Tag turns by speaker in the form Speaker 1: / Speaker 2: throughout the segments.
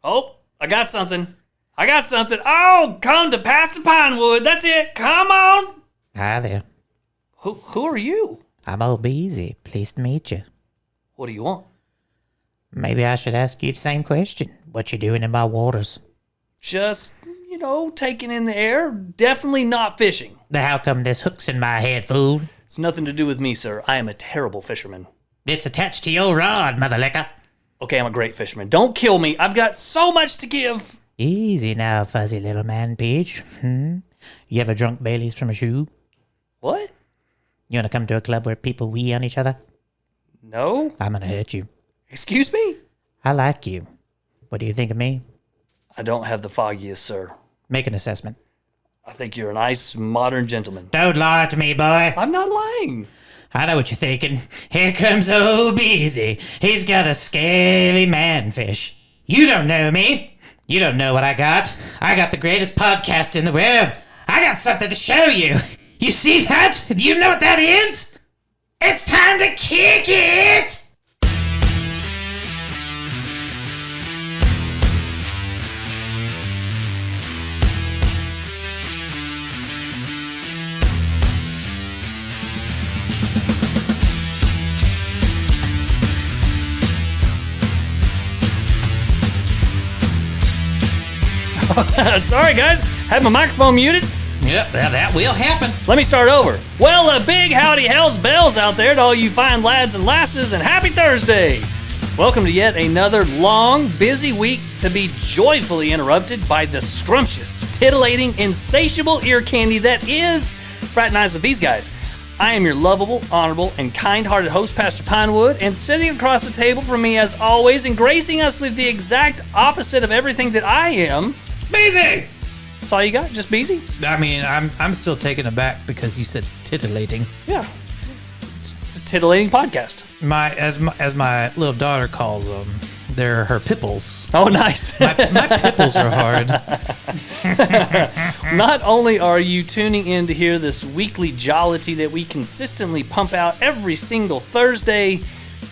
Speaker 1: Oh, I got something. Oh, come to Pastor Pinewood. That's it. Come on.
Speaker 2: Hi there.
Speaker 1: Who are you?
Speaker 2: I'm old Beezy. Pleased to meet you.
Speaker 1: What do you want?
Speaker 2: Maybe I should ask you the same question. What you doing in my waters?
Speaker 1: Just, taking in the air. Definitely not fishing.
Speaker 2: How come this hook's in my head, fool?
Speaker 1: It's nothing to do with me, sir. I am a terrible fisherman.
Speaker 2: It's attached to your rod, mother licker.
Speaker 1: Okay, I'm a great fisherman. Don't kill me. I've got so much to give.
Speaker 2: Easy now, fuzzy little man, Peach. You ever drunk Baileys from a shoe?
Speaker 1: What?
Speaker 2: You want to come to a club where people wee on each other?
Speaker 1: No.
Speaker 2: I'm going to hurt you.
Speaker 1: Excuse me?
Speaker 2: I like you. What do you think of me?
Speaker 1: I don't have the foggiest, sir.
Speaker 2: Make an assessment.
Speaker 1: I think you're a nice, modern gentleman.
Speaker 2: Don't lie to me, boy.
Speaker 1: I'm not lying.
Speaker 2: I know what you're thinking. Here comes old Beezy. He's got a scaly manfish. You don't know me. You don't know what I got. I got the greatest podcast in the world. I got something to show you. You see that? Do you know what that is? It's time to kick it!
Speaker 1: Sorry, guys. Had my microphone muted.
Speaker 2: Yep, that will happen.
Speaker 1: Let me start over. Well, a big howdy hell's bells out there to all you fine lads and lasses, and happy Thursday. Welcome to yet another long, busy week to be joyfully interrupted by the scrumptious, titillating, insatiable ear candy that is Fraternize with These Guys. I am your lovable, honorable, and kind-hearted host, Pastor Pinewood, and sitting across the table from me, as always, and gracing us with the exact opposite of everything that I am,
Speaker 3: Beezy!
Speaker 1: That's all you got? Just Beezy?
Speaker 3: I mean, I'm still taken aback because you said titillating.
Speaker 1: Yeah. It's a titillating podcast.
Speaker 3: As my little daughter calls them, they're her pipples.
Speaker 1: Oh, nice.
Speaker 3: My pipples are hard.
Speaker 1: Not only are you tuning in to hear this weekly jollity that we consistently pump out every single Thursday,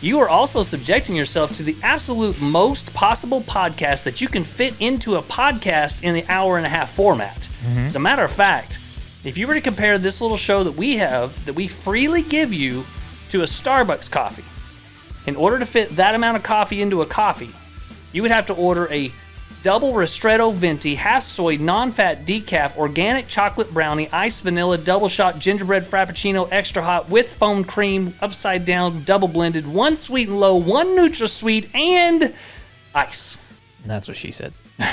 Speaker 1: you are also subjecting yourself to the absolute most possible podcast that you can fit into a podcast in the hour-and-a-half format. As a matter of fact, if you were to compare this little show that we have, that we freely give you, to a Starbucks coffee, in order to fit that amount of coffee into a coffee, you would have to order a double ristretto venti, half soy, non-fat decaf, organic chocolate brownie, iced vanilla, double shot gingerbread frappuccino, extra hot with foamed cream, upside down, double blended, one sweet and low, one NutraSweet, and ice.
Speaker 3: That's what she said.
Speaker 1: I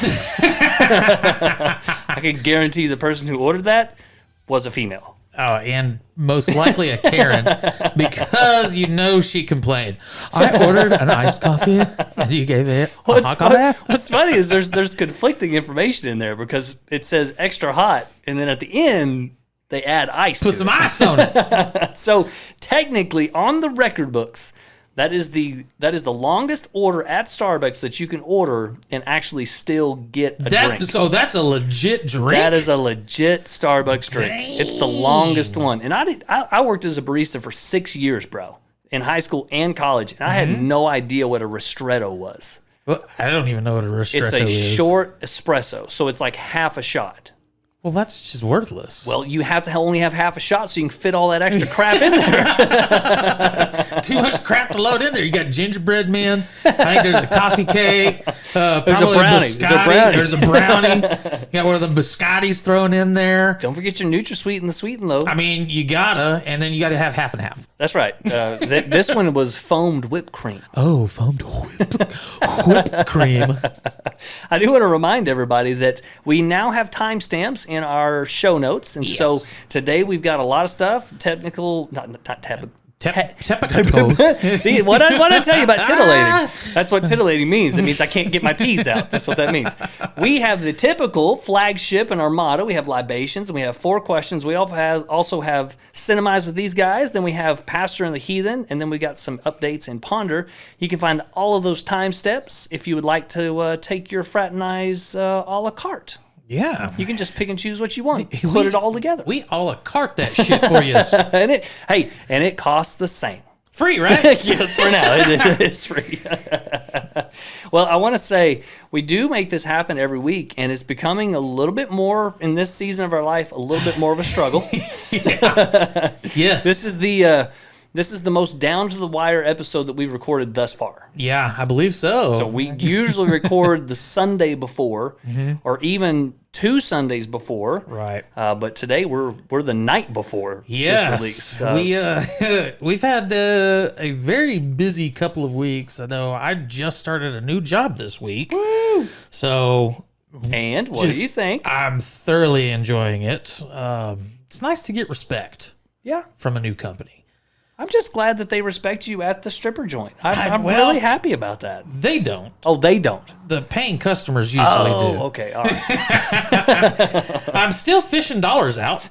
Speaker 1: can guarantee the person who ordered that was a female.
Speaker 3: Oh, and most likely a Karen, because she complained. I ordered an iced coffee, and you gave it a hot coffee?
Speaker 1: What's funny is there's conflicting information in there because it says extra hot, and then at the end, they add ice
Speaker 3: Put
Speaker 1: to
Speaker 3: some
Speaker 1: it.
Speaker 3: ice on it.
Speaker 1: So technically, on the record books, that is the longest order at Starbucks that you can order and actually still get a drink.
Speaker 3: So that's a legit drink?
Speaker 1: That is a legit Starbucks drink.
Speaker 3: Dang.
Speaker 1: It's the longest one. And I worked as a barista for 6 years, bro, in high school and college, and I had no idea what a ristretto was.
Speaker 3: Well, I don't even know what a ristretto is.
Speaker 1: It's a short espresso, so it's like half a shot.
Speaker 3: Well, that's just worthless.
Speaker 1: Well, you have to only have half a shot so you can fit all that extra crap in there.
Speaker 3: Too much crap to load in there. You got gingerbread men. I think there's a coffee cake.
Speaker 1: There's a brownie.
Speaker 3: There's a brownie. You got one of the biscottis thrown in there.
Speaker 1: Don't forget your NutraSweet and the Sweet and Low.
Speaker 3: I mean, you gotta, and then you gotta have half and half.
Speaker 1: That's right. This one was foamed whipped cream.
Speaker 3: Oh, foamed whipped cream.
Speaker 1: I do want to remind everybody that we now have timestamps in our show notes, and so today we've got a lot of stuff. Technical. See, what I tell you about tittillating? That's what titillating means. It means I can't get my T's out. That's what that means. We have the typical flagship and our motto. We have libations, and we have 4 questions. We also have Cinemize with These Guys. Then we have Pastor and the Heathen, and then we got some updates in Ponder. You can find all of those time steps if you would like to take your Fraternize a la carte.
Speaker 3: Yeah.
Speaker 1: You can just pick and choose what you want. Put it all together.
Speaker 3: We a la carte that shit for you.
Speaker 1: and it costs the same.
Speaker 3: Free, right?
Speaker 1: Yes, for now it is free. Well, I want to say we do make this happen every week, and it's becoming a little bit more in this season of our life, a little bit more of a struggle.
Speaker 3: Yes.
Speaker 1: This is the most down to the wire episode that we've recorded thus far.
Speaker 3: Yeah, I believe so.
Speaker 1: So we usually record the Sunday before, or even 2 Sundays before.
Speaker 3: Right.
Speaker 1: But today we're the night before
Speaker 3: Yes.
Speaker 1: this release.
Speaker 3: We've had a very busy couple of weeks. I know I just started a new job this week.
Speaker 1: Woo!
Speaker 3: So
Speaker 1: And what do you think?
Speaker 3: I'm thoroughly enjoying it. It's nice to get respect
Speaker 1: Yeah.
Speaker 3: from a new company.
Speaker 1: I'm just glad that they respect you at the stripper joint. I'm
Speaker 3: well-
Speaker 1: really happy about that.
Speaker 3: They don't.
Speaker 1: Oh, they don't.
Speaker 3: The paying customers usually do.
Speaker 1: Okay, all right.
Speaker 3: I'm still fishing dollars out,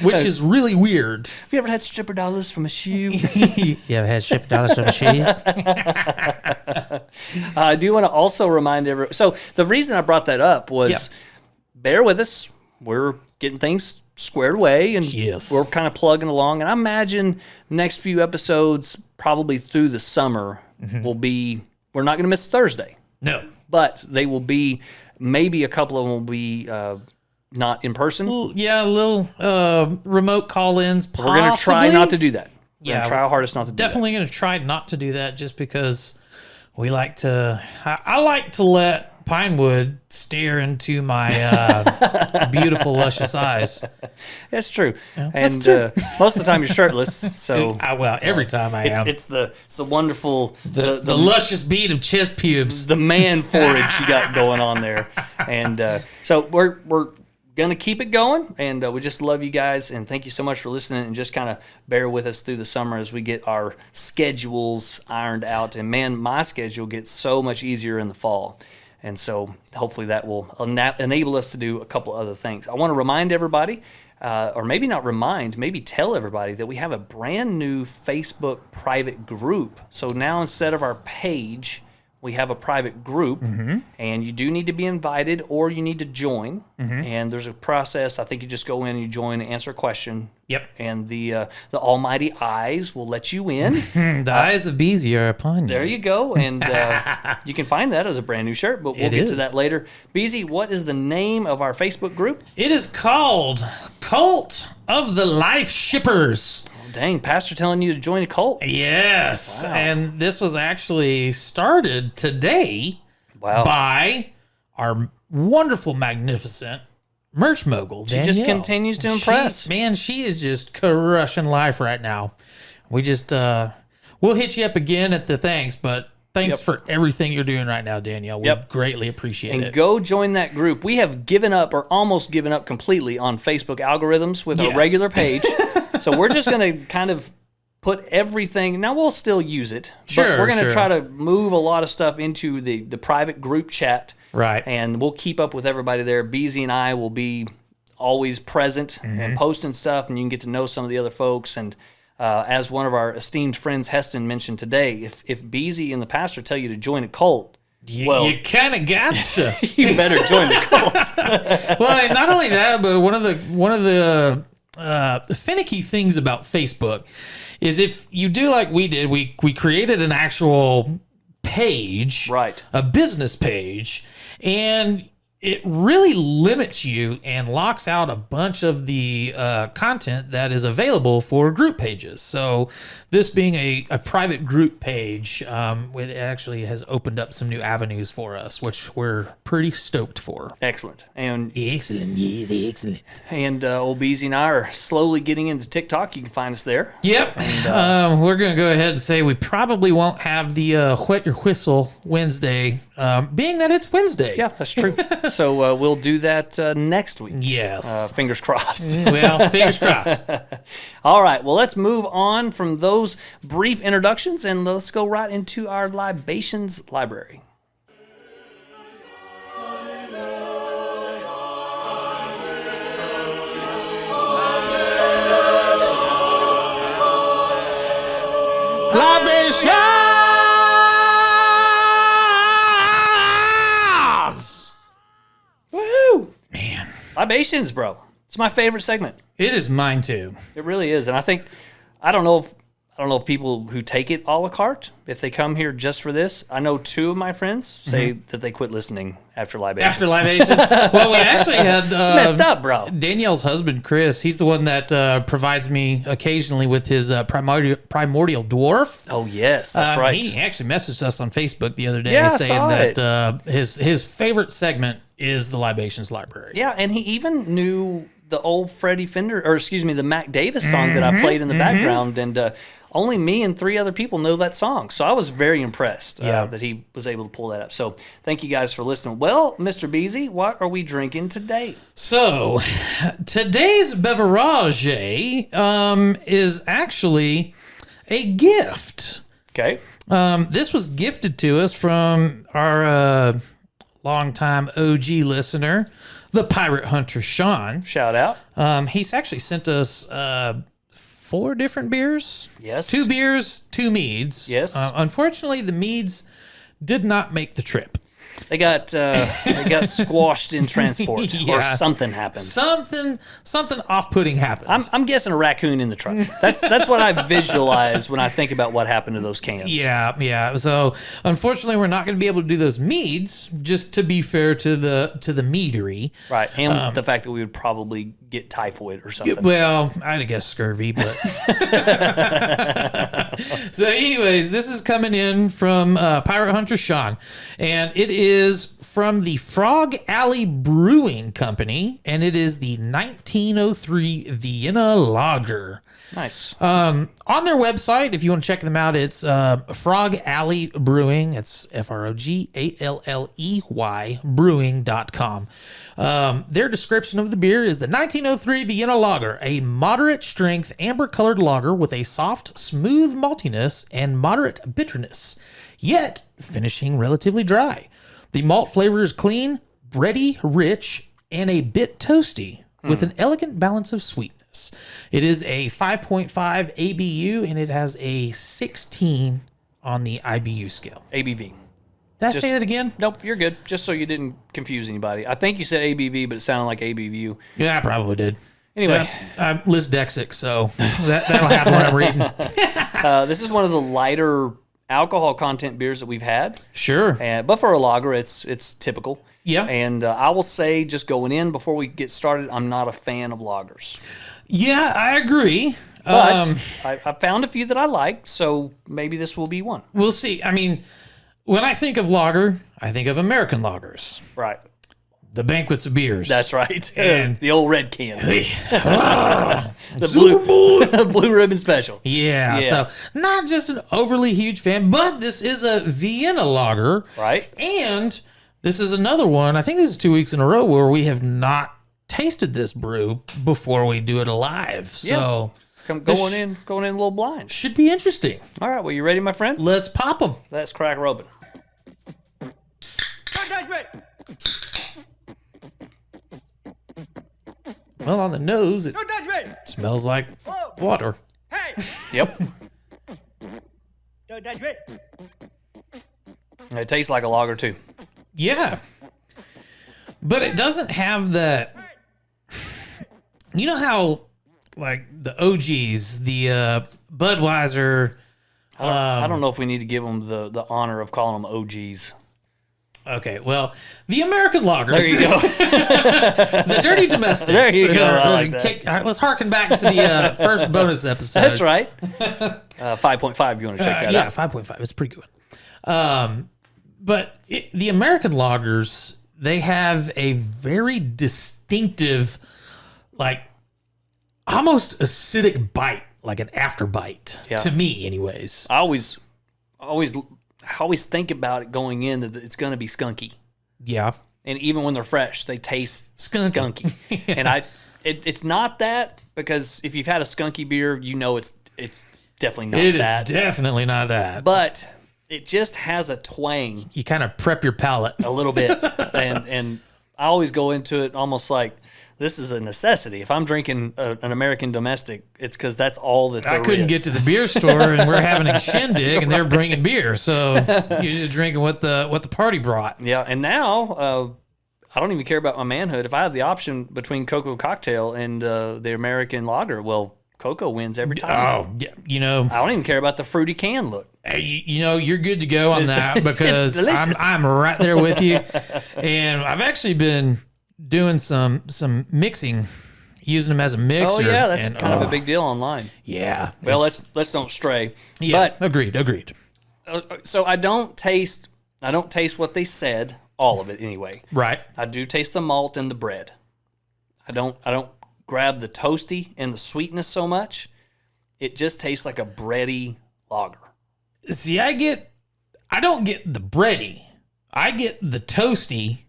Speaker 3: which is really weird.
Speaker 1: Have you ever had stripper dollars from a shoe?
Speaker 3: You ever had shipped dollars from a shoe?
Speaker 1: I do want to also remind everyone. So the reason I brought that up was, bear with us. We're getting things squared away, and
Speaker 3: Yes.
Speaker 1: we're kind of plugging along. And I imagine the next few episodes, probably through the summer, will be. We're not going to miss Thursday,
Speaker 3: No.
Speaker 1: but they will be. Maybe a couple of them will be not in person.
Speaker 3: Yeah, little remote call-ins.
Speaker 1: We're going to try not to do that. We're
Speaker 3: Yeah,
Speaker 1: going to try our hardest not to do that.
Speaker 3: Definitely going to try not to do that, just because we like to. I like to let Pinewood stare into my beautiful, luscious eyes.
Speaker 1: That's true. And
Speaker 3: true.
Speaker 1: most of the time you're shirtless, so
Speaker 3: Well, every time I am.
Speaker 1: it's the wonderful
Speaker 3: The luscious bead of chest pubes.
Speaker 1: the man forage you got going on there. And so we're gonna keep it going, and we just love you guys, and thank you so much for listening, and just kind of bear with us through the summer as we get our schedules ironed out. And man, my schedule gets so much easier in the fall. And so hopefully that will enable us to do a couple other things. I want to remind everybody, or maybe not remind, maybe tell everybody that we have a brand new Facebook private group. So now instead of our page, we have a private group, and you do need to be invited or you need to join. And there's a process. I think you just go in and you join and answer a question.
Speaker 3: Yep.
Speaker 1: And the almighty eyes will let you in.
Speaker 3: The eyes of Beezy are upon you.
Speaker 1: There you go. And you can find that as a brand new shirt, but we'll
Speaker 3: It
Speaker 1: get to
Speaker 3: is.
Speaker 1: that later. Beezy, what is the name of our Facebook group?
Speaker 3: It is called Cult of the Life Shippers.
Speaker 1: Dang, Pastor telling you to join a cult.
Speaker 3: Yes.
Speaker 1: Wow.
Speaker 3: And this was actually started today
Speaker 1: Wow.
Speaker 3: by our wonderful, magnificent merch mogul,
Speaker 1: She
Speaker 3: Danielle.
Speaker 1: just continues to impress.
Speaker 3: She is just crushing life right now. We just, we'll hit you up again at the thanks, but thanks
Speaker 1: Yep.
Speaker 3: for everything you're doing right now, Danielle. We
Speaker 1: Yep.
Speaker 3: greatly appreciate
Speaker 1: And
Speaker 3: it.
Speaker 1: go join that group. We have given up, or almost given up completely, on Facebook algorithms with our
Speaker 3: Yes.
Speaker 1: regular page. So we're just going to kind of put everything. Now we'll still use it,
Speaker 3: Sure,
Speaker 1: but we're going to
Speaker 3: sure.
Speaker 1: try to move a lot of stuff into the private group chat.
Speaker 3: Right.
Speaker 1: And we'll keep up with everybody there. Beezy and I will be always present and posting stuff, and you can get to know some of the other folks. And as one of our esteemed friends, Heston, mentioned today, if Beezy and the pastor tell you to join a cult, well,
Speaker 3: you kind of got to.
Speaker 1: you better join the cult.
Speaker 3: Well, not only that, but one of the finicky things about Facebook is if you do like we did, we created an actual page,
Speaker 1: Right.
Speaker 3: a business page, and it really limits you and locks out a bunch of the content that is available for group pages. So this being a private group page, it actually has opened up some new avenues for us, which we're pretty stoked for.
Speaker 1: Excellent. And
Speaker 3: Excellent, yes, excellent.
Speaker 1: old Beezy and I are slowly getting into TikTok. You can find us there.
Speaker 3: Yep. We're going to go ahead and say we probably won't have the Whet Your Whistle Wednesday, being that it's Wednesday.
Speaker 1: Yeah, that's true. So we'll do that next week.
Speaker 3: Yes.
Speaker 1: Fingers crossed.
Speaker 3: Well, fingers crossed.
Speaker 1: All right, well, let's move on from those brief introductions and let's go right into our Libations Library.
Speaker 3: Libations!
Speaker 1: Woo!
Speaker 3: Man,
Speaker 1: Libations, bro. It's my favorite segment.
Speaker 3: it is mine too.
Speaker 1: It really is. And I think, I don't know if, I don't know if people who take it a la carte, if they come here just for this. I know 2 of my friends say that they quit listening after Libations.
Speaker 3: After Libations? Well, we actually had...
Speaker 1: It's messed up, bro.
Speaker 3: Danielle's husband, Chris, he's the one that provides me occasionally with his primordial dwarf.
Speaker 1: Oh, yes, that's right.
Speaker 3: He actually messaged us on Facebook the other day
Speaker 1: Yeah, I
Speaker 3: saying
Speaker 1: saw
Speaker 3: that his favorite segment is the Libations Library.
Speaker 1: Yeah, and he even knew the old Freddie Fender, or excuse me, the Mac Davis song that I played in the background, and only me and 3 other people know that song. So I was very impressed that he was able to pull that up. So thank you guys for listening. Well, Mr. Beasy, what are we drinking today?
Speaker 3: So today's beverage is actually a gift.
Speaker 1: Okay.
Speaker 3: This was gifted to us from our longtime OG listener, the Pirate Hunter Sean.
Speaker 1: Shout out.
Speaker 3: He's actually sent us 4 different beers.
Speaker 1: Yes.
Speaker 3: 2 beers, 2 meads.
Speaker 1: Yes.
Speaker 3: Unfortunately, the meads did not make the trip.
Speaker 1: They got squashed in transport,
Speaker 3: Yeah.
Speaker 1: or something happened.
Speaker 3: Something off-putting happened.
Speaker 1: I'm guessing a raccoon in the truck. That's what I visualize when I think about what happened to those cans.
Speaker 3: Yeah. So unfortunately, we're not going to be able to do those meads. Just to be fair to the meadery,
Speaker 1: Right, and the fact that we would probably get typhoid or something.
Speaker 3: Well, I'd guess scurvy, but so anyways, this is coming in from Pirate Hunter Sean, and it is from the Frog Alley Brewing Company, and it is the 1903 Vienna Lager.
Speaker 1: Nice.
Speaker 3: On their website, if you want to check them out, it's Frog Alley Brewing. It's FROGALLEY brewing.com. Their description of the beer is the 1903 Vienna Lager, a moderate strength amber colored lager with a soft, smooth maltiness and moderate bitterness, yet finishing relatively dry. The malt flavor is clean, bready, rich, and a bit toasty with an elegant balance of sweetness. It is a 5.5 ABU, and it has a 16 on the IBU scale.
Speaker 1: ABV.
Speaker 3: Did I say that again?
Speaker 1: Nope, you're good. Just so you didn't confuse anybody. I think you said ABV, but it sounded like ABVU.
Speaker 3: Yeah, I probably did.
Speaker 1: Anyway.
Speaker 3: I'm dyslexic, so that'll happen when I'm reading.
Speaker 1: This is one of the lighter alcohol content beers that we've had.
Speaker 3: Sure.
Speaker 1: But for a lager, it's typical.
Speaker 3: Yeah.
Speaker 1: And I will say, just going in before we get started, I'm not a fan of lagers.
Speaker 3: Yeah, I agree.
Speaker 1: But I found a few that I like, so maybe this will be one.
Speaker 3: We'll see. I mean, when I think of lager, I think of American lagers.
Speaker 1: Right.
Speaker 3: The banquets of beers.
Speaker 1: That's right.
Speaker 3: And
Speaker 1: the old red can.
Speaker 3: the
Speaker 1: Blue ribbon special.
Speaker 3: Yeah, so not just an overly huge fan, but this is a Vienna lager.
Speaker 1: Right.
Speaker 3: And this is another one, I think this is 2 weeks in a row, where we have not tasted this brew before we do it live. So
Speaker 1: going in a little blind.
Speaker 3: Should be interesting.
Speaker 1: All right, well, you ready, my friend?
Speaker 3: Let's pop them.
Speaker 1: Let's crack her open.
Speaker 3: Well, on the nose, it smells like water.
Speaker 4: Hey!
Speaker 1: Yep.
Speaker 4: Don't touch me.
Speaker 1: It tastes like a lager, too.
Speaker 3: Yeah. But it doesn't have that. You know how, like, the OGs, the Budweiser.
Speaker 1: I don't know if we need to give them the honor of calling them OGs.
Speaker 3: Okay, well, the American lagers.
Speaker 1: There you go.
Speaker 3: The dirty domestics.
Speaker 1: There you go. I like that.
Speaker 3: All right, let's harken back to the first bonus episode.
Speaker 1: That's right. 5.5, you want to check that
Speaker 3: yeah,
Speaker 1: out.
Speaker 3: 5.5. It's a pretty good one. But the American lagers, they have a very distinctive, like, almost acidic bite, like an after bite, to me anyways.
Speaker 1: I always think about it going in that it's going to be skunky.
Speaker 3: Yeah.
Speaker 1: And even when they're fresh, they taste skunky. And it's not that, because if you've had a skunky beer, you know it's definitely not that.
Speaker 3: It is definitely not that.
Speaker 1: But it just has a twang.
Speaker 3: You kind of prep your palate.
Speaker 1: A little bit. and I always go into it almost like, this is a necessity. If I'm drinking an American domestic, it's because that's all that there is.
Speaker 3: I couldn't get to the beer store, and we're having a shindig, and they're bringing beer, so you're just drinking what the party brought.
Speaker 1: Yeah, and now I don't even care about my manhood. If I have the option between Cocoa Cocktail and the American Lager, well, Cocoa wins every time.
Speaker 3: Oh, yeah, you know,
Speaker 1: I don't even care about the fruity can look.
Speaker 3: you know, you're good to go on that because
Speaker 1: delicious.
Speaker 3: I'm right there with you. And I've actually been doing some mixing, using them as a mixer.
Speaker 1: Oh yeah, that's
Speaker 3: and,
Speaker 1: kind of a big deal online.
Speaker 3: Yeah.
Speaker 1: Well, let's don't stray.
Speaker 3: Yeah,
Speaker 1: But
Speaker 3: agreed.
Speaker 1: so I don't taste what they said, all of it anyway.
Speaker 3: Right.
Speaker 1: I do taste the malt and the bread. I don't grab the toasty and the sweetness so much. It just tastes like a bready lager.
Speaker 3: See, I don't get the bready. I get the toasty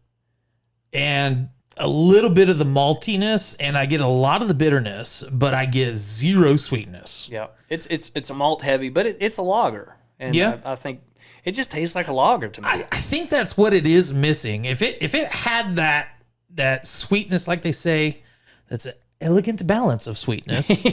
Speaker 3: and a little bit of the maltiness, and I get a lot of the bitterness, but I get zero sweetness.
Speaker 1: Yeah, it's a malt heavy, but it's a lager, and
Speaker 3: Yeah.
Speaker 1: I think it just tastes like a lager to me.
Speaker 3: I think that's what it is missing. If it had that sweetness, like they say, that's an elegant balance of sweetness.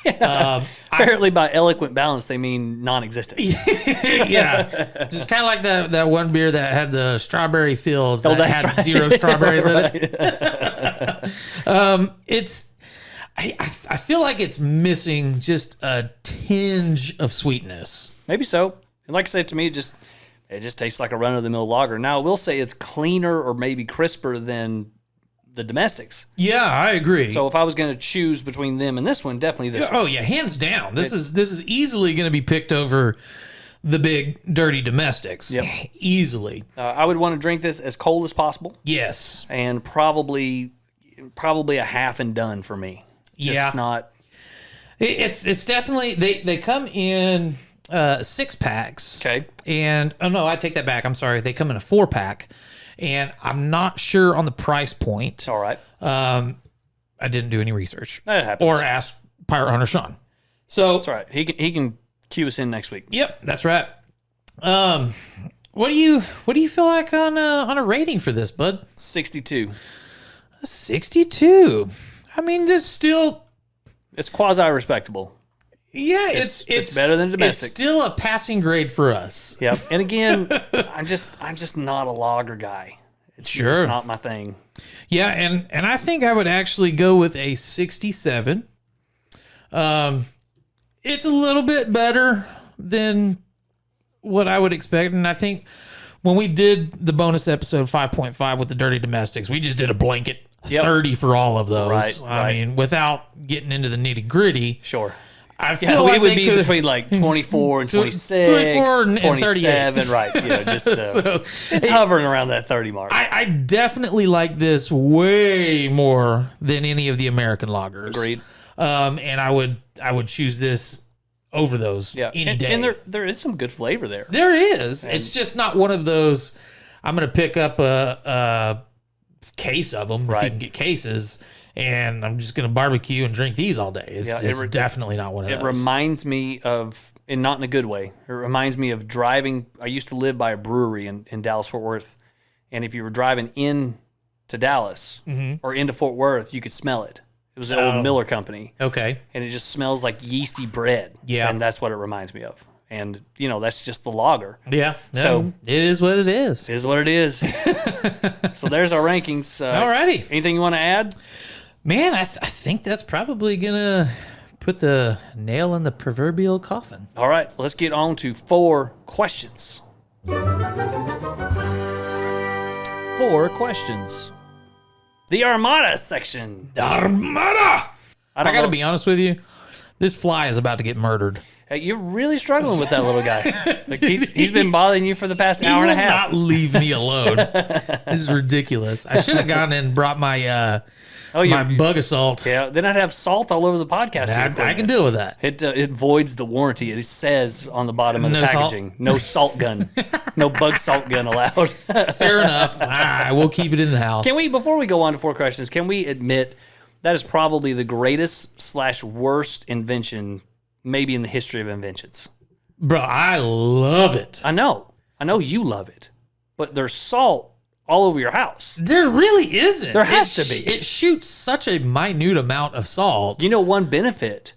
Speaker 1: Apparently, by eloquent balance, they mean non-existent.
Speaker 3: Yeah, just kind of like that one beer that had the strawberry fields that
Speaker 1: that's
Speaker 3: had
Speaker 1: right.
Speaker 3: zero strawberries in it. I feel like it's missing just a tinge of sweetness.
Speaker 1: Maybe so. And like I said, to me, it just tastes like a run-of-the-mill lager. Now, I will say it's cleaner or maybe crisper than the domestics.
Speaker 3: Yeah, I agree.
Speaker 1: So if I was going to choose between them and this one, definitely this one.
Speaker 3: Oh yeah, hands down. This is easily going to be picked over the big dirty domestics.
Speaker 1: Yep.
Speaker 3: Easily.
Speaker 1: I would want to drink this as cold as possible,
Speaker 3: Yes.
Speaker 1: and probably a half and done for me. Just
Speaker 3: Yeah.
Speaker 1: not.
Speaker 3: It's definitely they come in 6-packs.
Speaker 1: Okay.
Speaker 3: And no, I take that back. I'm sorry. They come in a 4-pack. And I'm not sure on the price point.
Speaker 1: All right.
Speaker 3: I didn't do any research.
Speaker 1: That happens.
Speaker 3: Or ask Pirate Hunter Sean. So
Speaker 1: That's all right. He can cue us in next week.
Speaker 3: Yep, that's right. What do you feel like on a rating for this, bud?
Speaker 1: 62.
Speaker 3: 62. I mean, this still,
Speaker 1: It's quasi-respectable.
Speaker 3: yeah,
Speaker 1: It's better than domestic.
Speaker 3: It's still a passing grade for us.
Speaker 1: Yep. And again, I'm just not a lager guy. It's
Speaker 3: Sure.
Speaker 1: not my thing.
Speaker 3: Yeah, and I think I would actually go with a 67. It's a little bit better than what I would expect, and I think when we did the bonus episode 5.5 with the Dirty Domestics, we just did a blanket 30 for all of those.
Speaker 1: Right,
Speaker 3: I mean, without getting into the nitty gritty.
Speaker 1: Sure.
Speaker 3: I feel
Speaker 1: Yeah,
Speaker 3: like
Speaker 1: we would
Speaker 3: they
Speaker 1: be
Speaker 3: could've-
Speaker 1: between like 24 and 26,
Speaker 3: 24 and
Speaker 1: 27, right? Yeah, just
Speaker 3: So,
Speaker 1: it's hovering around that 30 mark.
Speaker 3: I definitely like this way more than any of the American lagers.
Speaker 1: Agreed.
Speaker 3: And I would choose this over those any day.
Speaker 1: And there is some good flavor there.
Speaker 3: There is. It's just not one of those. I'm going to pick up a case of them if
Speaker 1: Right.
Speaker 3: you can get cases, and I'm just going to barbecue and drink these all day. It's definitely not one of
Speaker 1: It
Speaker 3: those.
Speaker 1: reminds me of, and not in a good way, it reminds me of driving. I used to live by a brewery in Dallas-Fort Worth, and if you were driving in to Dallas or into Fort Worth, you could smell it. It was an old Miller company,
Speaker 3: Okay.
Speaker 1: and it just smells like yeasty bread.
Speaker 3: Yeah.
Speaker 1: And that's what it reminds me of. And, that's just the lager.
Speaker 3: Yeah.
Speaker 1: So-
Speaker 3: No, it is what it is.
Speaker 1: It is what it is. So there's our rankings.
Speaker 3: Alrighty.
Speaker 1: Anything you want to add?
Speaker 3: Man, I think that's probably going to put the nail in the proverbial coffin.
Speaker 1: All right, let's get on to 4 questions. 4 questions. The Armada section.
Speaker 3: Armada! I
Speaker 1: don't
Speaker 3: got to
Speaker 1: know-
Speaker 3: be honest with you. This fly is about to get murdered.
Speaker 1: Hey, you're really struggling with that little guy. Like he's been bothering you for the past hour and a half.
Speaker 3: Not leave me alone. This is ridiculous. I should have gone and brought my my bug assault.
Speaker 1: Yeah, then I'd have salt all over the podcast.
Speaker 3: I can deal with that.
Speaker 1: It voids the warranty. It says on the bottom of the
Speaker 3: No salt?
Speaker 1: packaging, no salt gun, no bug salt gun allowed.
Speaker 3: Fair enough. I will keep it in the house.
Speaker 1: Can we, before we go on to 4 questions, can we admit that is probably the greatest/worst invention maybe in the history of inventions?
Speaker 3: Bro, I love it.
Speaker 1: I know you love it, but there's salt all over your house.
Speaker 3: There really isn't.
Speaker 1: There has to be.
Speaker 3: It shoots such a minute amount of salt.
Speaker 1: You know one benefit?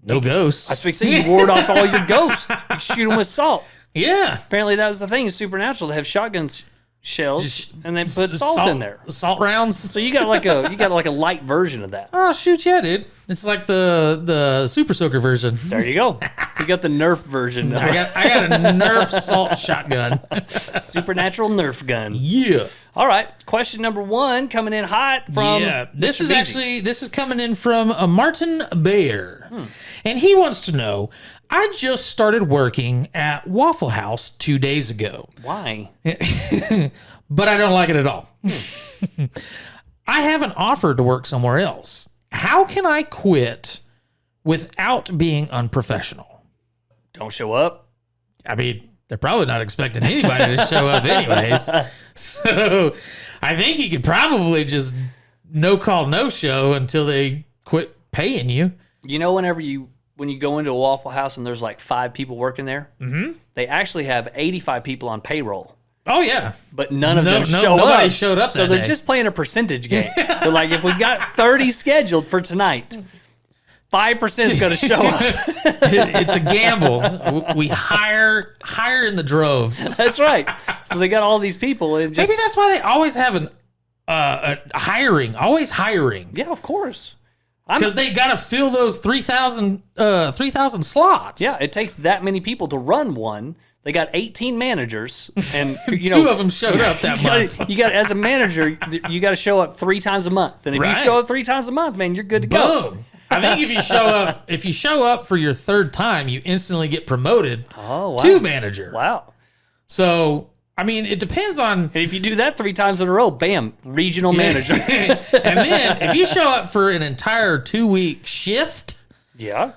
Speaker 3: No ghosts.
Speaker 1: I was fixing you ward off all your ghosts. You shoot them with salt.
Speaker 3: Yeah.
Speaker 1: Apparently that was the thing. It's supernatural to have shotguns shells, and they put salt in there.
Speaker 3: Salt rounds.
Speaker 1: So you got like a light version of that.
Speaker 3: Oh shoot, yeah, dude. It's like the Super Soaker version.
Speaker 1: There you go. You got the Nerf version.
Speaker 3: I got a Nerf salt shotgun.
Speaker 1: Supernatural Nerf gun.
Speaker 3: Yeah.
Speaker 1: All right. Question number 1 coming in hot from
Speaker 3: This
Speaker 1: Mr.
Speaker 3: is
Speaker 1: Beasy.
Speaker 3: this is coming in from a Martin Bayer, and he wants to know. I just started working at Waffle House 2 days ago.
Speaker 1: Why?
Speaker 3: But I don't like it at all. I have an offer to work somewhere else. How can I quit without being unprofessional?
Speaker 1: Don't show up.
Speaker 3: I mean, they're probably not expecting anybody to show up anyways. So I think you could probably just no call, no show until they quit paying you.
Speaker 1: You know, when you go into a Waffle House and there's like 5 people working there, they actually have 85 people on payroll.
Speaker 3: Oh, yeah.
Speaker 1: But none of them show up.
Speaker 3: Nobody showed up
Speaker 1: So
Speaker 3: that
Speaker 1: they're
Speaker 3: day.
Speaker 1: just playing a percentage game. They're like, if we've got 30 scheduled for tonight, 5% is going to show up.
Speaker 3: It's a gamble. We hire in the droves.
Speaker 1: That's right. So they got all these people. And just,
Speaker 3: Maybe that's why they always have always hiring.
Speaker 1: yeah, of course.
Speaker 3: Because they got to fill those 3,000 slots.
Speaker 1: Yeah, it takes that many people to run one. They got 18 managers, and
Speaker 3: Two of them showed up that month.
Speaker 1: You got as a manager, you got to show up 3 times a month, and if you show up 3 times a month, man, you're good to go.
Speaker 3: Boom. I think if you show up for your 3rd time, you instantly get promoted to manager.
Speaker 1: Wow.
Speaker 3: So I mean, it depends on.
Speaker 1: And if you do that 3 times in a row, bam, regional manager.
Speaker 3: And then if you show up for an entire 2-week shift,
Speaker 1: yeah.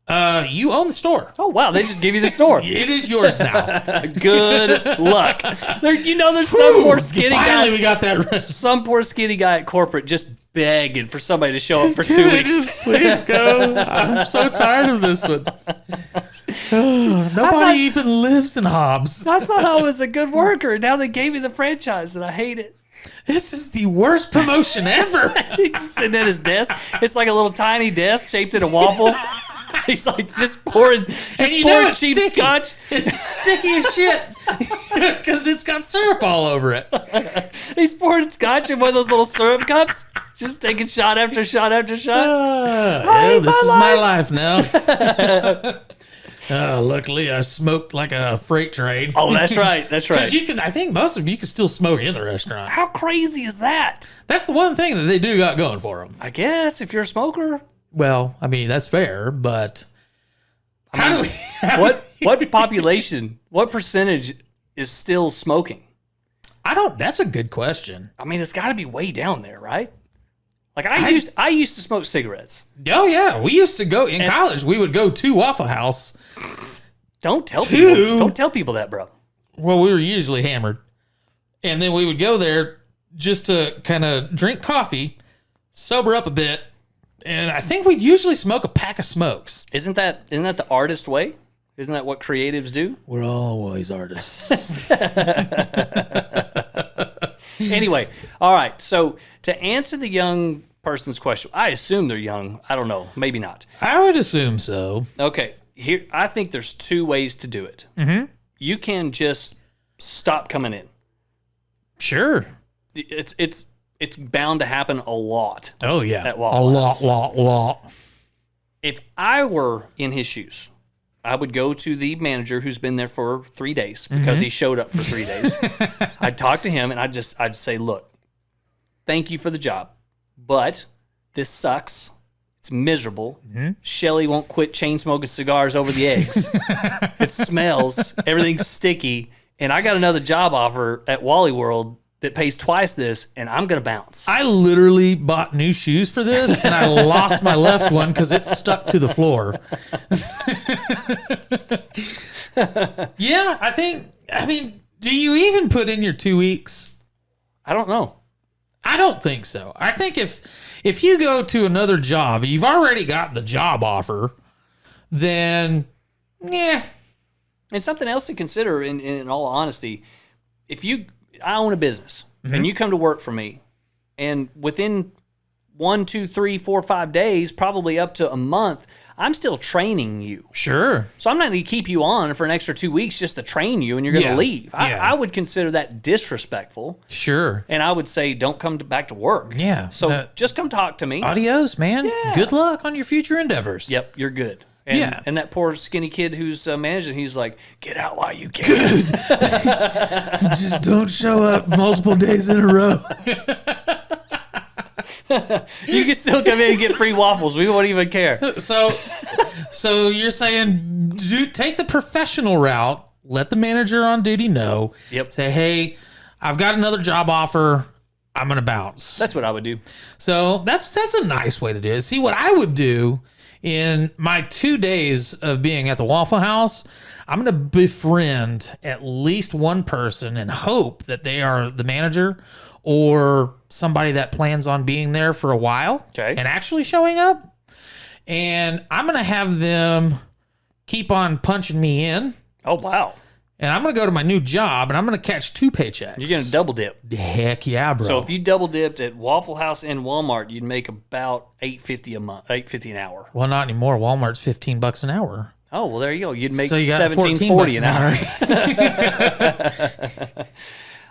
Speaker 3: You own the store.
Speaker 1: Oh wow, they just give you the store.
Speaker 3: It is yours now.
Speaker 1: Good luck. There's some poor skinny
Speaker 3: Finally,
Speaker 1: guy.
Speaker 3: we got that rest.
Speaker 1: Some poor skinny guy at corporate just begging for somebody to show up for 2 weeks.
Speaker 3: Please go. I'm so tired of this one. Nobody even lives in Hobbs.
Speaker 1: I thought I was a good worker, and now they gave me the franchise, and I hate it.
Speaker 3: This is the worst promotion ever.
Speaker 1: He's just sitting at his desk. It's like a little tiny desk shaped in a waffle. He's like just pouring
Speaker 3: it's
Speaker 1: cheap
Speaker 3: sticky.
Speaker 1: scotch.
Speaker 3: It's sticky as shit because it's got syrup all over it.
Speaker 1: He's pouring scotch in one of those little syrup cups, just taking shot after shot after shot.
Speaker 3: This is my life now. Luckily, I smoked like a freight train.
Speaker 1: Oh, that's right. That's right.
Speaker 3: Because I think most of you can still smoke in the restaurant.
Speaker 1: How crazy is that?
Speaker 3: That's the one thing that they do got going for them.
Speaker 1: I guess if you're a smoker.
Speaker 3: Well, I mean, that's fair, but
Speaker 1: What population, what percentage is still smoking?
Speaker 3: That's a good question.
Speaker 1: I mean, it's got to be way down there, right? Like I used to smoke cigarettes.
Speaker 3: Oh yeah, we used to go in college. We would go to Waffle House.
Speaker 1: Don't tell people. Don't tell people that, bro.
Speaker 3: Well, we were usually hammered, and then we would go there just to kind of drink coffee, sober up a bit, and I think we'd usually smoke a pack of smokes.
Speaker 1: Isn't that the artist way? Isn't that what creatives do?
Speaker 3: We're always artists.
Speaker 1: Anyway, all right. So to answer the young person's question, I assume they're young. I don't know. Maybe not.
Speaker 3: I would assume so.
Speaker 1: Okay. Here, I think there's 2 ways to do it. Mm-hmm. You can just stop coming in.
Speaker 3: Sure.
Speaker 1: It's bound to happen a lot.
Speaker 3: Oh yeah.
Speaker 1: At Waffle House.
Speaker 3: lot.
Speaker 1: If I were in his shoes, I would go to the manager who's been there for 3 days because he showed up for 3 days. I'd talk to him and I'd say, look, thank you for the job, but this sucks. It's miserable. Shelly won't quit chain smoking cigars over the eggs. It smells. Everything's sticky. And I got another job offer at Wally World that pays twice this, and I'm going to bounce.
Speaker 3: I literally bought new shoes for this, and I lost my left one because it stuck to the floor. Yeah, I mean, do you even put in your 2 weeks?
Speaker 1: I don't know.
Speaker 3: I don't think so. I think if you go to another job, you've already got the job offer, then, yeah.
Speaker 1: And something else to consider, in all honesty, I own a business, and you come to work for me, and within 1, 2, 3, 4, 5 days, probably up to a month, I'm still training you.
Speaker 3: Sure.
Speaker 1: So I'm not going to keep you on for an extra 2 weeks just to train you and you're going to leave. I would consider that disrespectful.
Speaker 3: Sure.
Speaker 1: And I would say, don't come back to work.
Speaker 3: Yeah.
Speaker 1: So just come talk to me.
Speaker 3: Adios, man.
Speaker 1: Yeah.
Speaker 3: Good luck on your future endeavors.
Speaker 1: Yep, you're good. And,
Speaker 3: Yeah.
Speaker 1: and that poor skinny kid who's managing, he's like, get out while you can.
Speaker 3: Just don't show up multiple days in a row.
Speaker 1: You can still come in and get free waffles. We won't even care.
Speaker 3: So you're saying take the professional route. Let the manager on duty know.
Speaker 1: Yep.
Speaker 3: Say, hey, I've got another job offer. I'm gonna bounce.
Speaker 1: That's what I would do.
Speaker 3: So that's a nice way to do it. See, what I would do in my 2 days of being at the Waffle House, I'm going to befriend at least one person and hope that they are the manager or somebody that plans on being there for a while and actually showing up. And I'm going to have them keep on punching me in.
Speaker 1: Oh, wow.
Speaker 3: And I'm going to go to my new job and I'm going to catch 2 paychecks.
Speaker 1: You're going to double dip.
Speaker 3: Heck yeah, bro.
Speaker 1: So if you double dipped at Waffle House and Walmart, you'd make about $8.50 a month, $8.50 an hour.
Speaker 3: Well, not anymore. Walmart's $15 an hour.
Speaker 1: Oh, well, there you go. You'd make
Speaker 3: So you got
Speaker 1: $17.40
Speaker 3: $14
Speaker 1: an hour.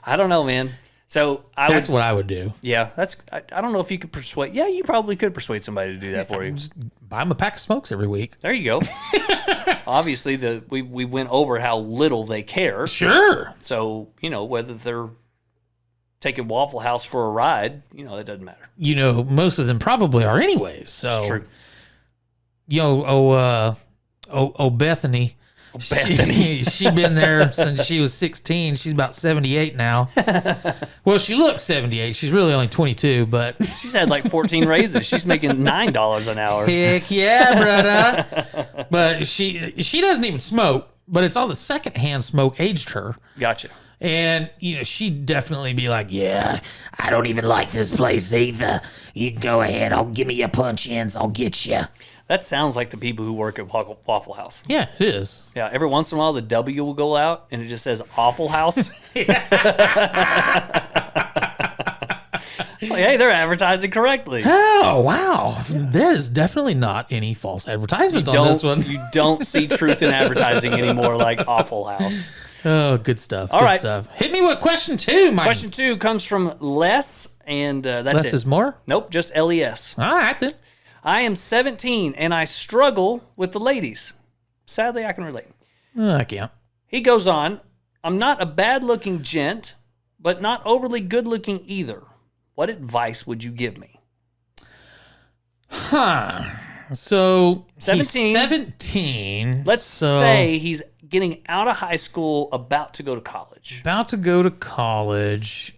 Speaker 1: I don't know, man. So
Speaker 3: that's what I would do.
Speaker 1: Yeah, I don't know if you could persuade. Yeah, you probably could persuade somebody to do that for you.
Speaker 3: Just buy them a pack of smokes every week.
Speaker 1: There you go. Obviously, we went over how little they care.
Speaker 3: Sure.
Speaker 1: So whether they're taking Waffle House for a ride, it doesn't matter.
Speaker 3: Most of them probably are anyways. So
Speaker 1: it's true.
Speaker 3: Bethany. She been there since she was 16. She's about 78 now. Well, she looks 78. She's really only 22, but
Speaker 1: she's had like 14 raises. She's making $9 an hour.
Speaker 3: Heck yeah, brother. But she doesn't even smoke, but it's all the secondhand smoke aged her.
Speaker 1: Gotcha.
Speaker 3: And, she'd definitely be like, yeah, I don't even like this place either. You can go ahead. I'll give me your punch-ins. I'll get you.
Speaker 1: That sounds like the people who work at Waffle House.
Speaker 3: Yeah, it is.
Speaker 1: Yeah, every once in a while the W will go out and it just says Awful House. It's like, hey, they're advertising correctly.
Speaker 3: Oh, wow. There is definitely not any false advertisement on this one.
Speaker 1: You don't see truth in advertising anymore like Awful House.
Speaker 3: Oh, good stuff.
Speaker 1: All
Speaker 3: good
Speaker 1: right.
Speaker 3: stuff. Hit me with question 2, Mike.
Speaker 1: Question 2 comes from Les, and that's it.
Speaker 3: Less is more?
Speaker 1: Nope, just LES.
Speaker 3: All right, then.
Speaker 1: I am 17 and I struggle with the ladies. Sadly, I can relate.
Speaker 3: I can't.
Speaker 1: He goes on, I'm not a bad-looking gent, but not overly good-looking either. What advice would you give me?
Speaker 3: So,
Speaker 1: 17.
Speaker 3: He's 17.
Speaker 1: Let's say he's getting out of high school, about to go to college.
Speaker 3: About to go to college.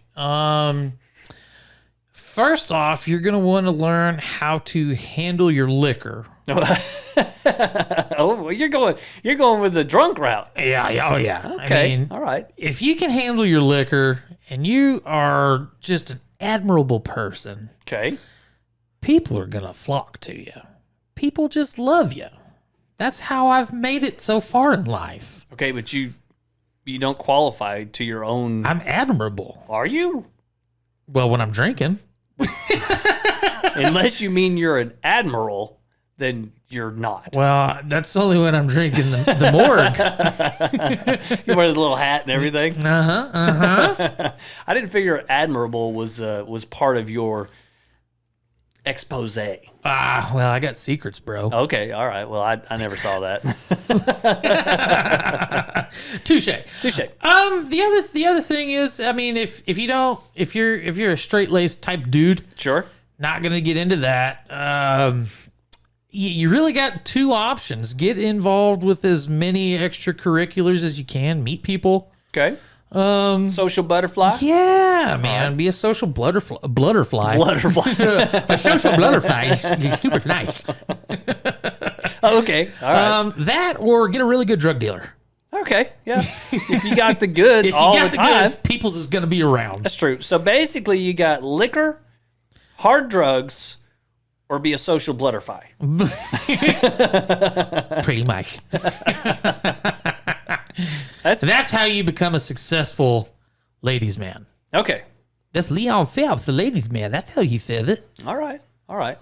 Speaker 3: First off, you're going to want to learn how to handle your liquor.
Speaker 1: Oh, well, you're going with the drunk route.
Speaker 3: Yeah, oh yeah.
Speaker 1: Okay,
Speaker 3: I mean,
Speaker 1: all right.
Speaker 3: If you can handle your liquor and you are just an admirable person,
Speaker 1: Okay.
Speaker 3: people are going to flock to you. People just love you. That's how I've made it so far in life.
Speaker 1: Okay, but you don't qualify to your own.
Speaker 3: I'm admirable.
Speaker 1: Are you?
Speaker 3: Well, when I'm drinking.
Speaker 1: Unless you mean you're an admiral, then you're not.
Speaker 3: Well, that's only when I'm drinking the morgue.
Speaker 1: You wear the little hat and everything.
Speaker 3: Uh-huh.
Speaker 1: I didn't figure admirable was part of your expose.
Speaker 3: Well, I got secrets, bro.
Speaker 1: Okay, all right. Well, I never saw that.
Speaker 3: Touche. The other thing is, I mean, if you're a straight-laced type dude,
Speaker 1: Sure.
Speaker 3: not gonna get into that. You really got 2 options. Get involved with as many extracurriculars as you can. Meet people.
Speaker 1: Okay. Social butterfly.
Speaker 3: Yeah, man. Be a social blutterfly.
Speaker 1: Butterfly.
Speaker 3: A social blutterfly is super nice.
Speaker 1: Okay. All right.
Speaker 3: That or get a really good drug dealer.
Speaker 1: Okay. Yeah. If you got the goods
Speaker 3: If you
Speaker 1: all
Speaker 3: got
Speaker 1: the
Speaker 3: the
Speaker 1: time,
Speaker 3: goods, people's is gonna be around.
Speaker 1: that's true. So basically, you got liquor, hard drugs, or be a social blutterfly.
Speaker 3: Pretty much.
Speaker 1: That's
Speaker 3: how you become a successful ladies' man.
Speaker 1: okay.
Speaker 3: That's Leon Phelps, the ladies' man. That's how he says it.
Speaker 1: All right. All right.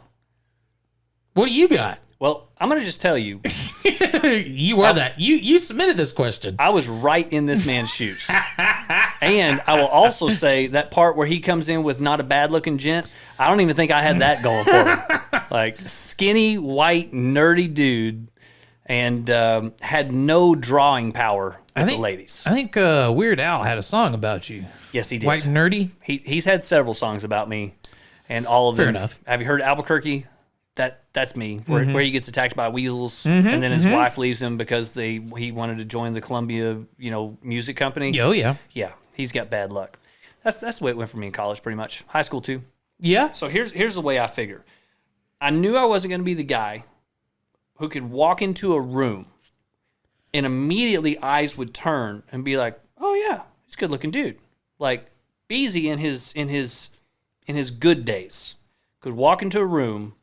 Speaker 3: What do you got?
Speaker 1: Well, I'm going to just tell you,
Speaker 3: You are that. You submitted this question.
Speaker 1: I was right in this man's shoes. And I will also say that part where he comes in with not a bad looking gent, I don't even think I had that going for me. Like skinny, white, nerdy dude, and had no drawing power with the ladies.
Speaker 3: I think Weird Al had a song about you.
Speaker 1: Yes, he did.
Speaker 3: White and nerdy.
Speaker 1: He's had several songs about me, and all of them.
Speaker 3: Fair enough.
Speaker 1: Have you heard Albuquerque? That's me, where he gets attacked by weasels, and then his wife leaves him because he wanted to join the Columbia, music company.
Speaker 3: Oh yeah.
Speaker 1: Yeah, he's got bad luck. That's the way it went for me in college, pretty much. High school too.
Speaker 3: Yeah.
Speaker 1: So here's the way I figure. I knew I wasn't going to be the guy who could walk into a room and immediately eyes would turn and be like, "Oh yeah, he's a good-looking dude." Like Beezy in his good days could walk into a room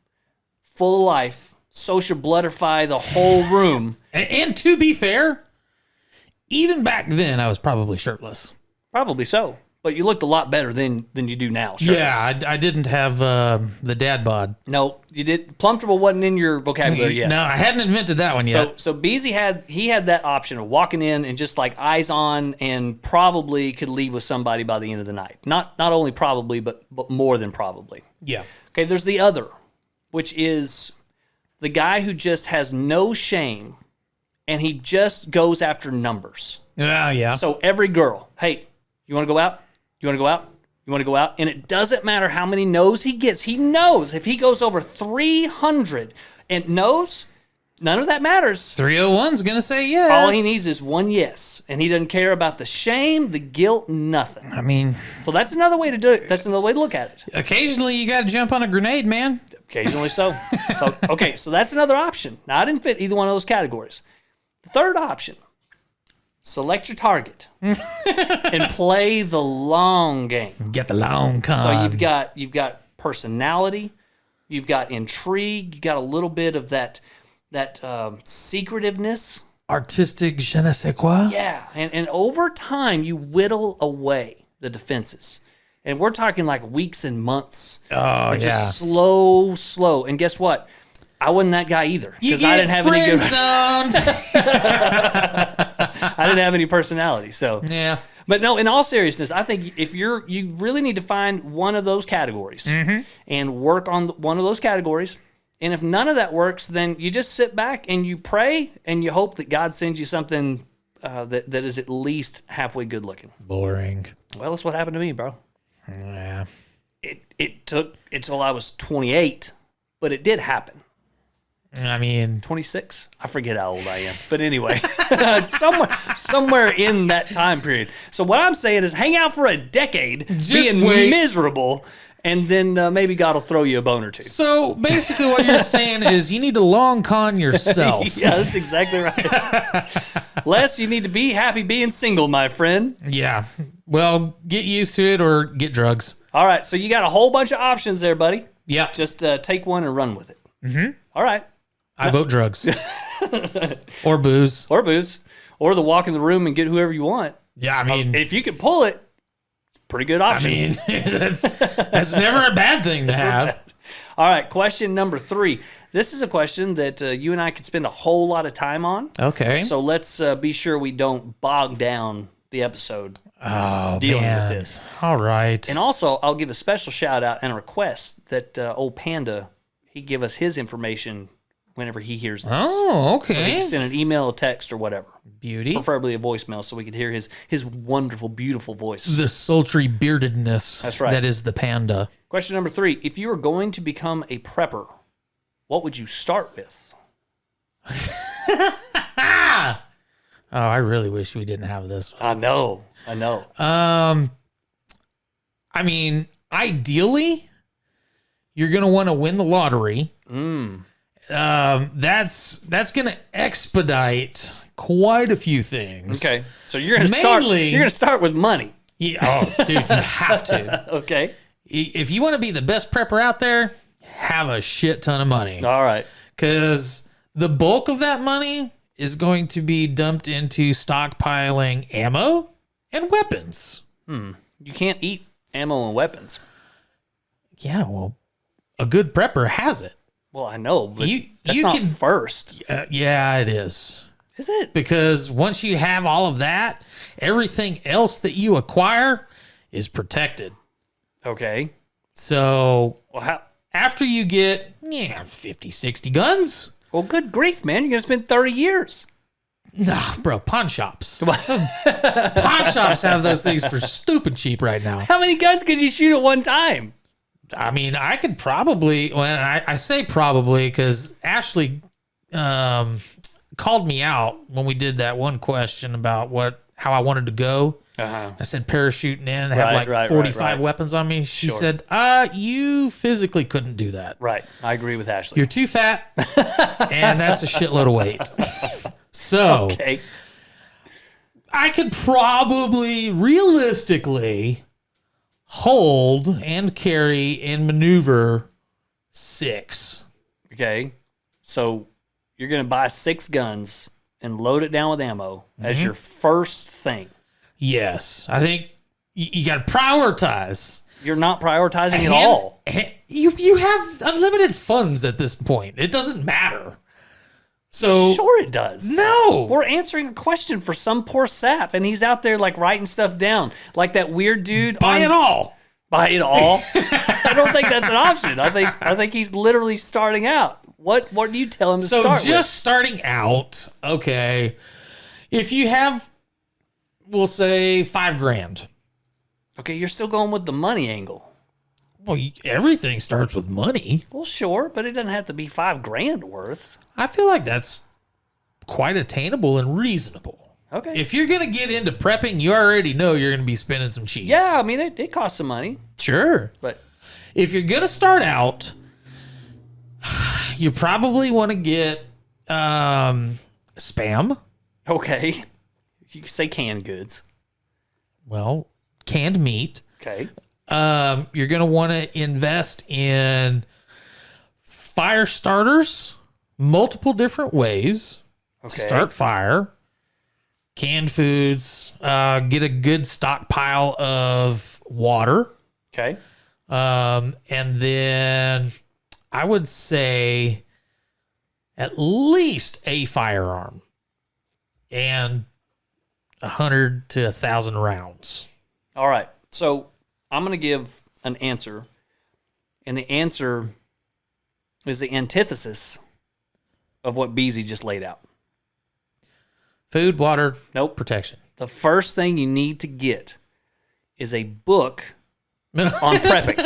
Speaker 1: full of life, social butterfly the whole room.
Speaker 3: And to be fair, even back then I was probably shirtless.
Speaker 1: Probably so. But you looked a lot better than you do now. Shirtless.
Speaker 3: Yeah, I didn't have the dad bod.
Speaker 1: No, you did. Plumtrable wasn't in your vocabulary yet.
Speaker 3: No, I hadn't invented that one yet.
Speaker 1: So Beezy had that option of walking in and just like eyes on, and probably could leave with somebody by the end of the night. Not only probably, but more than probably.
Speaker 3: Yeah.
Speaker 1: Okay, there's the other, which is the guy who just has no shame, and he just goes after numbers.
Speaker 3: Yeah.
Speaker 1: So every girl, hey, you want to go out? You want to go out? You want to go out? And it doesn't matter how many no's he gets. He knows if he goes over 300 and no's, none of that matters.
Speaker 3: 301's going to say yes.
Speaker 1: All he needs is one yes. And he doesn't care about the shame, the guilt, nothing.
Speaker 3: I mean,
Speaker 1: So that's another way to do it. That's another way to look at it.
Speaker 3: occasionally you got to jump on a grenade, man.
Speaker 1: Occasionally so. So that's another option. Now, I didn't fit either one of those categories. The third option, select your target and play the long game.
Speaker 3: Get the long con.
Speaker 1: So you've got personality, you've got intrigue, you got a little bit of that secretiveness.
Speaker 3: Artistic je ne sais quoi.
Speaker 1: Yeah, and over time you whittle away the defenses. And we're talking like weeks and months.
Speaker 3: Oh,
Speaker 1: Just slow. And guess what? I wasn't that guy either because I didn't have any good. I didn't have any personality. So
Speaker 3: Yeah.
Speaker 1: But no, in all seriousness, I think if you really need to find one of those categories and work on one of those categories. And if none of that works, then you just sit back and you pray and you hope that God sends you something that is at least halfway good looking.
Speaker 3: Boring.
Speaker 1: Well, that's what happened to me, bro.
Speaker 3: Yeah.
Speaker 1: It took until I was 28, but it did happen.
Speaker 3: I mean,
Speaker 1: 26? I forget how old I am. But anyway, somewhere in that time period. So what I'm saying is hang out for a decade being miserable, and then maybe God will throw you a bone or two.
Speaker 3: so basically what you're saying is you need to long con yourself.
Speaker 1: Yeah, that's exactly right. Les, you need to be happy being single, my friend.
Speaker 3: Yeah. Well, get used to it or get drugs.
Speaker 1: All right, so you got a whole bunch of options there, buddy.
Speaker 3: Yeah.
Speaker 1: Just take one and run with it. Mm-hmm. All right.
Speaker 3: I vote drugs. Or booze.
Speaker 1: Or booze. Or the walk in the room and get whoever you want.
Speaker 3: Yeah, I mean,
Speaker 1: If you can pull it, pretty good option.
Speaker 3: that's never a bad thing to have.
Speaker 1: All right, question number 3. This is a question that you and I could spend a whole lot of time on.
Speaker 3: Okay.
Speaker 1: So let's be sure we don't bog down the episode dealing with this.
Speaker 3: All right.
Speaker 1: And also, I'll give a special shout out and a request that old Panda, he give us his information whenever he hears this.
Speaker 3: Oh, okay.
Speaker 1: So he can send an email, a text, or whatever.
Speaker 3: Beauty.
Speaker 1: Preferably a voicemail so we could hear his wonderful, beautiful voice.
Speaker 3: The sultry beardedness.
Speaker 1: That's right.
Speaker 3: That is the panda.
Speaker 1: Question number 3. If you were going to become a prepper, what would you start with?
Speaker 3: Oh, I really wish we didn't have this.
Speaker 1: I know.
Speaker 3: I mean, ideally, you're gonna want to win the lottery. That's gonna expedite quite a few things.
Speaker 1: Okay. So you're gonna start with money.
Speaker 3: Yeah. Oh, dude, you have to.
Speaker 1: Okay.
Speaker 3: If you want to be the best prepper out there, have a shit ton of money.
Speaker 1: All right.
Speaker 3: Because the bulk of that money is going to be dumped into stockpiling ammo and weapons.
Speaker 1: You can't eat ammo and weapons.
Speaker 3: Yeah, well, a good prepper has it.
Speaker 1: Well, I know, but
Speaker 3: You
Speaker 1: that's not
Speaker 3: can
Speaker 1: first.
Speaker 3: yeah, it is.
Speaker 1: Is it?
Speaker 3: Because once you have all of that, everything else that you acquire is protected.
Speaker 1: Okay.
Speaker 3: So
Speaker 1: Well, how?
Speaker 3: after you get 50, 60 guns,
Speaker 1: Well, good grief, man! You're gonna spend 30 years.
Speaker 3: nah, bro, pawn shops. Pawn shops have those things for stupid cheap right now.
Speaker 1: How many guns could you shoot at one time?
Speaker 3: I mean, I could probably, when I say probably because Ashley called me out when we did that one question about how I wanted to go. I said parachuting in, have like 45 weapons on me. She said, you physically couldn't do that.
Speaker 1: Right. I agree with Ashley.
Speaker 3: You're too fat, and that's a shitload of weight. So
Speaker 1: Okay.
Speaker 3: I could probably realistically hold and carry and maneuver 6.
Speaker 1: Okay. So you're gonna buy 6 guns and load it down with ammo as your first thing.
Speaker 3: Yes. I think you got to prioritize.
Speaker 1: You're not prioritizing at all.
Speaker 3: You have unlimited funds at this point. It doesn't matter. So
Speaker 1: Sure it does.
Speaker 3: no.
Speaker 1: We're answering a question for some poor sap, and he's out there like writing stuff down. Like that weird dude.
Speaker 3: Buy it all.
Speaker 1: Buy it all? I don't think that's an option. I think he's literally starting out. What do you tell him to start with?
Speaker 3: So just starting out, okay. If you have, we'll say $5,000.
Speaker 1: Okay, you're still going with the money angle.
Speaker 3: Well, everything starts with money.
Speaker 1: Well, sure, but it doesn't have to be $5,000 worth.
Speaker 3: I feel like that's quite attainable and reasonable.
Speaker 1: Okay.
Speaker 3: If you're going to get into prepping, you already know you're going to be spending some cheese.
Speaker 1: Yeah, I mean, it costs some money.
Speaker 3: Sure.
Speaker 1: But
Speaker 3: If you're going to start out, you probably want to get Spam.
Speaker 1: okay. You can say canned goods.
Speaker 3: Well, canned meat.
Speaker 1: Okay.
Speaker 3: You're going to want to invest in fire starters, multiple different ways.
Speaker 1: Okay.
Speaker 3: Start fire. Canned foods. Get a good stockpile of water.
Speaker 1: Okay.
Speaker 3: And then I would say at least a firearm and 100 to 1,000 rounds.
Speaker 1: All right. So I'm going to give an answer, and the answer is the antithesis of what Beezy just laid out.
Speaker 3: Food, water,
Speaker 1: Nope.
Speaker 3: protection.
Speaker 1: The first thing you need to get is a book on prepping,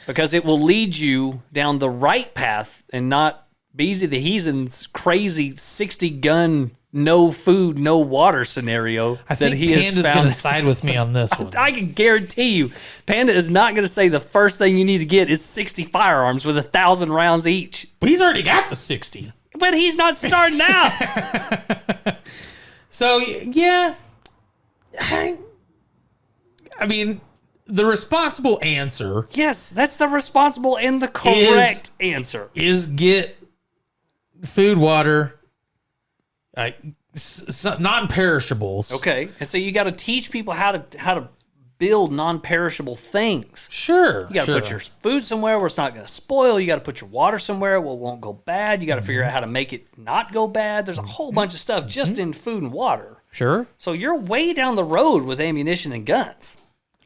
Speaker 1: because it will lead you down the right path and not Beezy the Heathen's crazy 60 gun, no food, no water scenario
Speaker 3: I think
Speaker 1: he has
Speaker 3: Panda's
Speaker 1: found.
Speaker 3: going to side with me on this one.
Speaker 1: I can guarantee you, Panda is not going to say the first thing you need to get is 60 firearms with 1,000 rounds each.
Speaker 3: But he's already got the 60.
Speaker 1: But he's not starting out.
Speaker 3: So, yeah. I mean, the responsible answer
Speaker 1: Yes, that's the responsible and the correct answer.
Speaker 3: is get food, water, non-perishables.
Speaker 1: Okay, and so you got to teach people how to build non-perishable things.
Speaker 3: Sure.
Speaker 1: You got to put your food somewhere where it's not going to spoil. You got to put your water somewhere where it won't go bad. You got to figure out how to make it not go bad. There's a whole bunch of stuff just in food and water.
Speaker 3: Sure.
Speaker 1: So you're way down the road with ammunition and guns.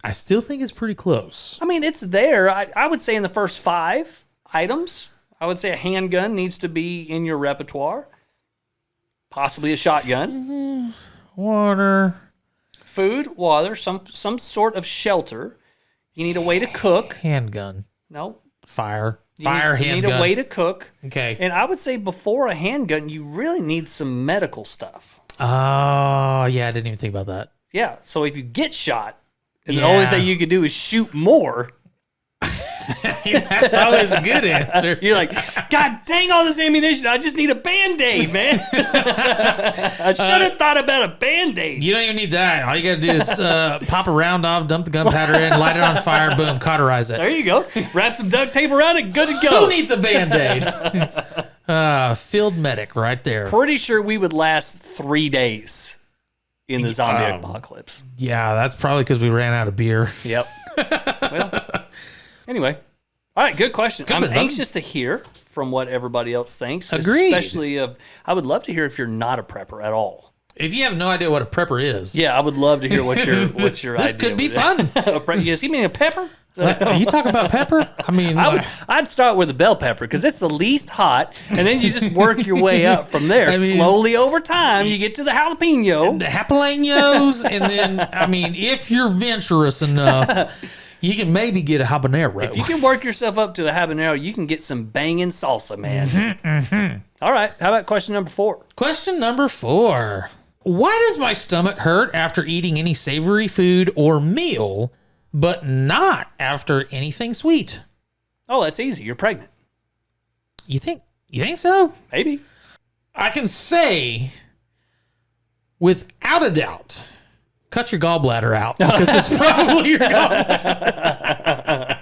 Speaker 3: I still think it's pretty close.
Speaker 1: I mean, it's there. I would say in the first 5 items, I would say a handgun needs to be in your repertoire. Possibly a shotgun.
Speaker 3: Water.
Speaker 1: Food, water, some sort of shelter. You need a way to cook.
Speaker 3: Handgun.
Speaker 1: No.
Speaker 3: Fire.
Speaker 1: You
Speaker 3: Handgun.
Speaker 1: need a way to cook.
Speaker 3: Okay.
Speaker 1: And I would say before a handgun, you really need some medical stuff.
Speaker 3: Oh, yeah, I didn't even think about that.
Speaker 1: Yeah, so if you get shot, and the only thing you could do is shoot more,
Speaker 3: That's always a good answer.
Speaker 1: you're like, God dang all this ammunition, I just need a Band-Aid, man. I should have thought about a Band-Aid.
Speaker 3: You don't even need that. All you got to do is pop a round off, dump the gunpowder in, light it on fire, boom, cauterize it.
Speaker 1: There you go. Wrap some duct tape around it, good to go.
Speaker 3: Who needs a Band-Aid? Field medic right there.
Speaker 1: Pretty sure we would last 3 days in the zombie apocalypse.
Speaker 3: Yeah, that's probably because we ran out of beer.
Speaker 1: Yep. Well, anyway. All right, good question. I'm
Speaker 3: been done.
Speaker 1: anxious to hear from what everybody else thinks.
Speaker 3: Agreed.
Speaker 1: Especially, I would love to hear if you're not a prepper at all.
Speaker 3: If you have no idea what a prepper is.
Speaker 1: Yeah, I would love to hear what your
Speaker 3: This
Speaker 1: idea.
Speaker 3: could be
Speaker 1: would be.
Speaker 3: fun.
Speaker 1: Yes, you mean a pepper?
Speaker 3: Are you talking about pepper? I mean,
Speaker 1: I'd start with a bell pepper because it's the least hot, and then you just work your way up from there.
Speaker 3: I mean-
Speaker 1: Slowly over time, you get to the jalapeno.
Speaker 3: the jalapenos, and then, I mean, if you're venturous enough, you can maybe get a habanero.
Speaker 1: If you can work yourself up to a habanero, you can get some banging salsa, man. All right, how about question number 4?
Speaker 3: Question number 4. Why does my stomach hurt after eating any savory food or meal, but not after anything sweet?
Speaker 1: Oh, that's easy. You're pregnant.
Speaker 3: You think so?
Speaker 1: Maybe.
Speaker 3: I can say without a doubt, cut your gallbladder out because it's probably your gallbladder.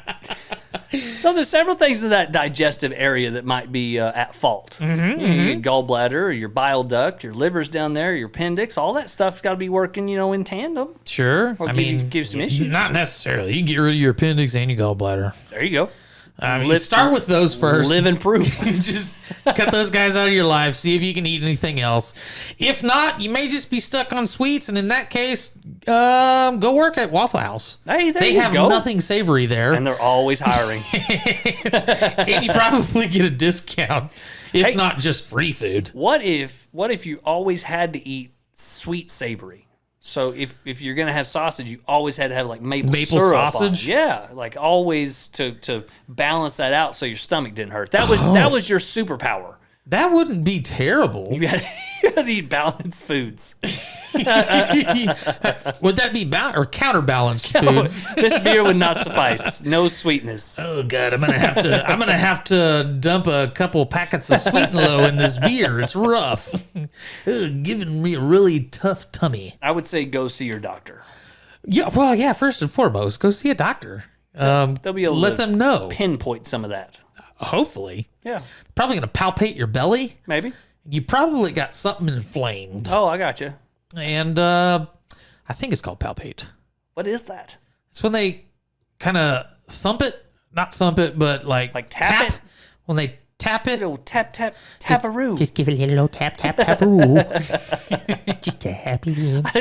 Speaker 1: So there's several things in that digestive area that might be at fault. Your gallbladder, or your bile duct, your liver's down there, your appendix, all that stuff's got to be working, in tandem.
Speaker 3: Sure.
Speaker 1: Or give some issues.
Speaker 3: Not necessarily. You can get rid of your appendix and your gallbladder.
Speaker 1: There you go.
Speaker 3: I mean, start with those first.
Speaker 1: Live and prove.
Speaker 3: Just cut those guys out of your life. See if you can eat anything else. If not, you may just be stuck on sweets. And in that case, go work at Waffle House.
Speaker 1: Hey, there
Speaker 3: they
Speaker 1: you
Speaker 3: have
Speaker 1: go.
Speaker 3: nothing savory there.
Speaker 1: And they're always hiring.
Speaker 3: And you probably get a discount, if
Speaker 1: Hey.
Speaker 3: not just free food.
Speaker 1: What if you always had to eat sweet savory? So if you're gonna have sausage, you always had to have like maple syrup
Speaker 3: sausage?
Speaker 1: on. Yeah, like always to balance that out so your stomach didn't hurt. That was your superpower.
Speaker 3: That wouldn't be terrible.
Speaker 1: You had to eat balanced foods.
Speaker 3: Would that be counterbalanced foods?
Speaker 1: This beer would not suffice. No sweetness.
Speaker 3: Oh God, I'm gonna have to dump a couple packets of Sweet and Low in this beer. It's rough. Giving me a really tough tummy.
Speaker 1: I would say go see your doctor.
Speaker 3: Yeah, well, yeah. First and foremost, go see a doctor.
Speaker 1: They'll be able
Speaker 3: Let
Speaker 1: to
Speaker 3: them know.
Speaker 1: pinpoint some of that.
Speaker 3: Hopefully,
Speaker 1: Yeah,
Speaker 3: probably gonna palpate your belly.
Speaker 1: maybe.
Speaker 3: You probably got something inflamed,
Speaker 1: Oh, I got you.
Speaker 3: and I think it's called palpate.
Speaker 1: What is that?
Speaker 3: It's when they kind of thump it, not thump it, but like
Speaker 1: tap it?
Speaker 3: When they tap it,
Speaker 1: Little taparoo.
Speaker 2: Just give it a little tap, tap, taparoo. Just a happy little.
Speaker 1: I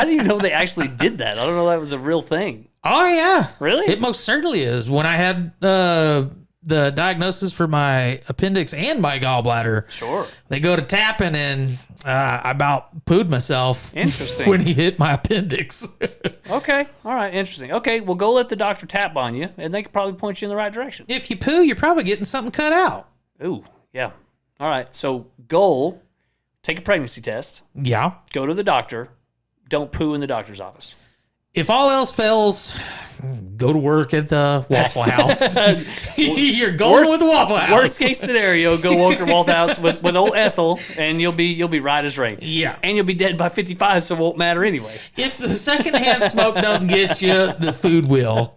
Speaker 1: didn't even know they actually did that. I don't know that was a real thing.
Speaker 3: oh yeah,
Speaker 1: Really?
Speaker 3: it most certainly is. When I had the diagnosis for my appendix and my gallbladder,
Speaker 1: Sure.
Speaker 3: they go to tapping, and I about pooed myself.
Speaker 1: Interesting.
Speaker 3: When he hit my appendix.
Speaker 1: Okay. All right. Interesting. Okay. Well, go let the doctor tap on you, and they could probably point you in the right direction.
Speaker 3: If you poo, you're probably getting something cut out.
Speaker 1: Ooh. Yeah. All right. So, goal: take a pregnancy test.
Speaker 3: Yeah.
Speaker 1: Go to the doctor. Don't poo in the doctor's office.
Speaker 3: If all else fails, go to work at the Waffle House. You're going with the Waffle House.
Speaker 1: Worst case scenario: go work at Waffle House with old Ethel, and you'll be right as rain.
Speaker 3: Yeah.
Speaker 1: And you'll be dead by 55, so it won't matter anyway.
Speaker 3: If the secondhand smoke don't get you, the food will.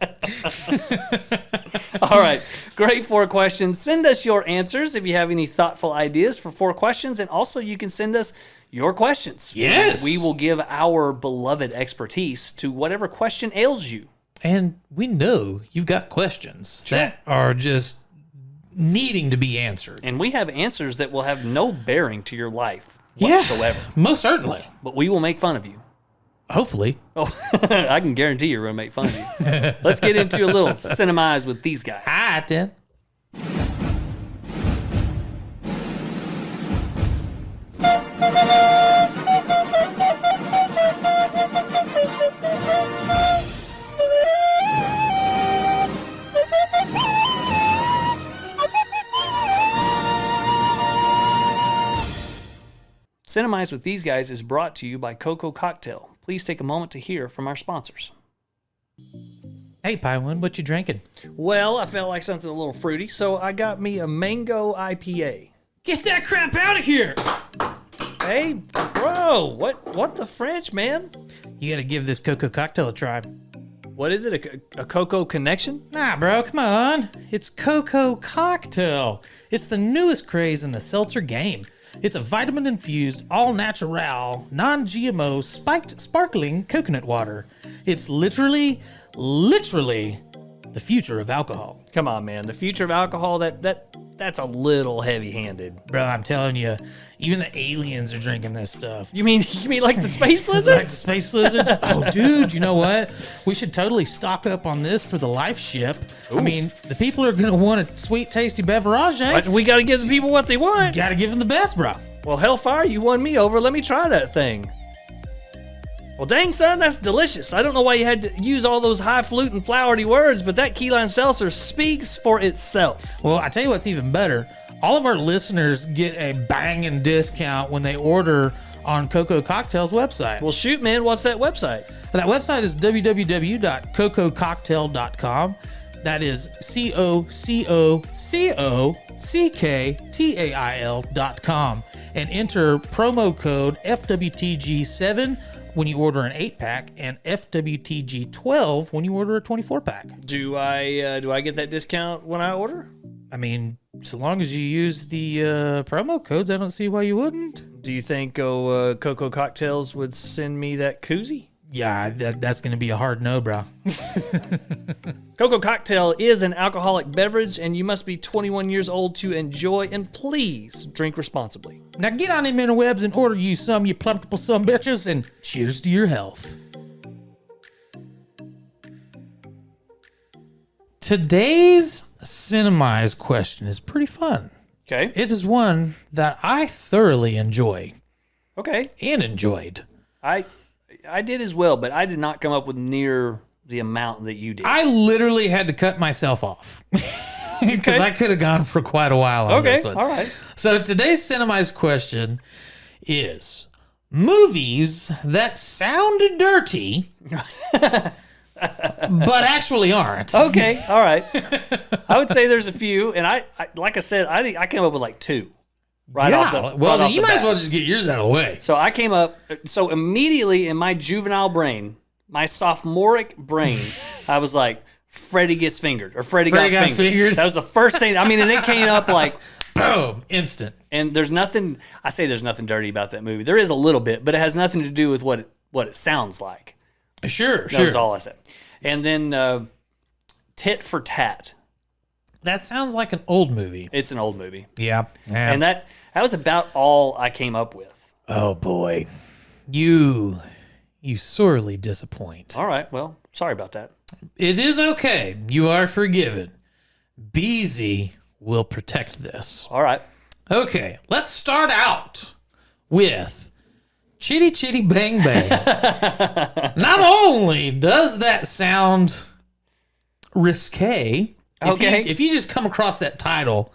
Speaker 1: All right. Great 4 questions. Send us your answers if you have any thoughtful ideas for 4 questions. And also, you can send us your questions.
Speaker 3: Yes.
Speaker 1: We will give our beloved expertise to whatever question ails you.
Speaker 3: And we know you've got questions that are just needing to be answered.
Speaker 1: And we have answers that will have no bearing to your life whatsoever.
Speaker 3: Yeah, most certainly.
Speaker 1: But we will make fun of you.
Speaker 3: Hopefully.
Speaker 1: Oh, I can guarantee you're going to make fun of you. Let's get into a little Cinemize with these guys.
Speaker 3: Hi, Tim.
Speaker 1: Cinemize with these guys is brought to you by Cocoa Cocktail. Please take a moment to hear from our sponsors.
Speaker 3: Hey, Pywan, what you drinking?
Speaker 1: Well, I felt like something a little fruity, so I got me a mango IPA.
Speaker 3: Get that crap out of here!
Speaker 1: Hey, bro, what the French, man?
Speaker 3: You gotta give this cocoa cocktail a try.
Speaker 1: What is it, a cocoa connection?
Speaker 3: Nah, bro, come on. It's Cocoa Cocktail. It's the newest craze in the seltzer game. It's a vitamin-infused, all-natural, non-GMO, spiked sparkling coconut water. It's literally the future of alcohol.
Speaker 1: Come on, man. The future of alcohol, that's a little heavy-handed.
Speaker 3: Bro, I'm telling you, even the aliens are drinking this stuff.
Speaker 1: You mean like the space
Speaker 3: Like
Speaker 1: lizards?
Speaker 3: the space lizards? Oh, dude, you know what? We should totally stock up on this for the life ship.
Speaker 1: Ooh.
Speaker 3: I mean, the people are going to want a sweet, tasty beverage.
Speaker 1: But we got to give the people what they want.
Speaker 3: Got to give them the best, bro.
Speaker 1: Well, Hellfire, you won me over. Let me try that thing. Well, dang, son, that's delicious. I don't know why you had to use all those highfalutin flowery words, but that key lime seltzer speaks for itself.
Speaker 3: Well, I tell you what's even better. All of our listeners get a banging discount when they order on Coco Cocktail's website.
Speaker 1: Well, shoot, man, what's that website?
Speaker 3: That website is www.cocococktail.com. That is COCOCOCKTAIL.com. And enter promo code FWTG7 when you order an 8-pack and FWTG12 when you order a 24-pack.
Speaker 1: Do I get that discount when I order?
Speaker 3: I mean, so long as you use the promo codes, I don't see why you wouldn't.
Speaker 1: Do you think Coco Cocktails would send me that koozie?
Speaker 3: Yeah, that's going to be a hard no, bro.
Speaker 1: Coco Cocktail is an alcoholic beverage, and you must be 21 years old to enjoy, and please drink responsibly.
Speaker 3: Now get on them interwebs and order you some, you plumpable some bitches, and cheers to your health. Today's Cinemized question is pretty fun.
Speaker 1: Okay.
Speaker 3: It is one that I thoroughly enjoy
Speaker 1: Okay.
Speaker 3: and enjoyed.
Speaker 1: I did as well, but I did not come up with near the amount that you did.
Speaker 3: I literally had to cut myself off because I could have gone for quite a while on
Speaker 1: Okay,
Speaker 3: this one.
Speaker 1: all right.
Speaker 3: So today's Cinemized question is movies that sound dirty but actually aren't.
Speaker 1: Okay, all right. I would say there's a few, and I like I said, I came up with like two. Right off the
Speaker 3: you might as
Speaker 1: bat.
Speaker 3: well just get yours out of the way.
Speaker 1: So I came up, so immediately in my juvenile brain, my sophomoric brain, I was like, Freddie gets fingered, or Freddie got fingered. That was the first thing. I mean, and it came up like,
Speaker 3: boom, instant.
Speaker 1: And there's nothing, I say there's nothing dirty about that movie. There is a little bit, but it has nothing to do with what it sounds like.
Speaker 3: Sure.
Speaker 1: That was all I said. And then Tit for Tat.
Speaker 3: That sounds like an old movie.
Speaker 1: It's an old movie.
Speaker 3: Yeah.
Speaker 1: And that was about all I came up with.
Speaker 3: Oh boy, you sorely disappoint.
Speaker 1: All right, well, sorry about that.
Speaker 3: It is okay. You are forgiven. Beezy will protect this.
Speaker 1: All right.
Speaker 3: Okay, let's start out with Chitty Chitty Bang Bang. Not only does that sound risque, if you just come across that title,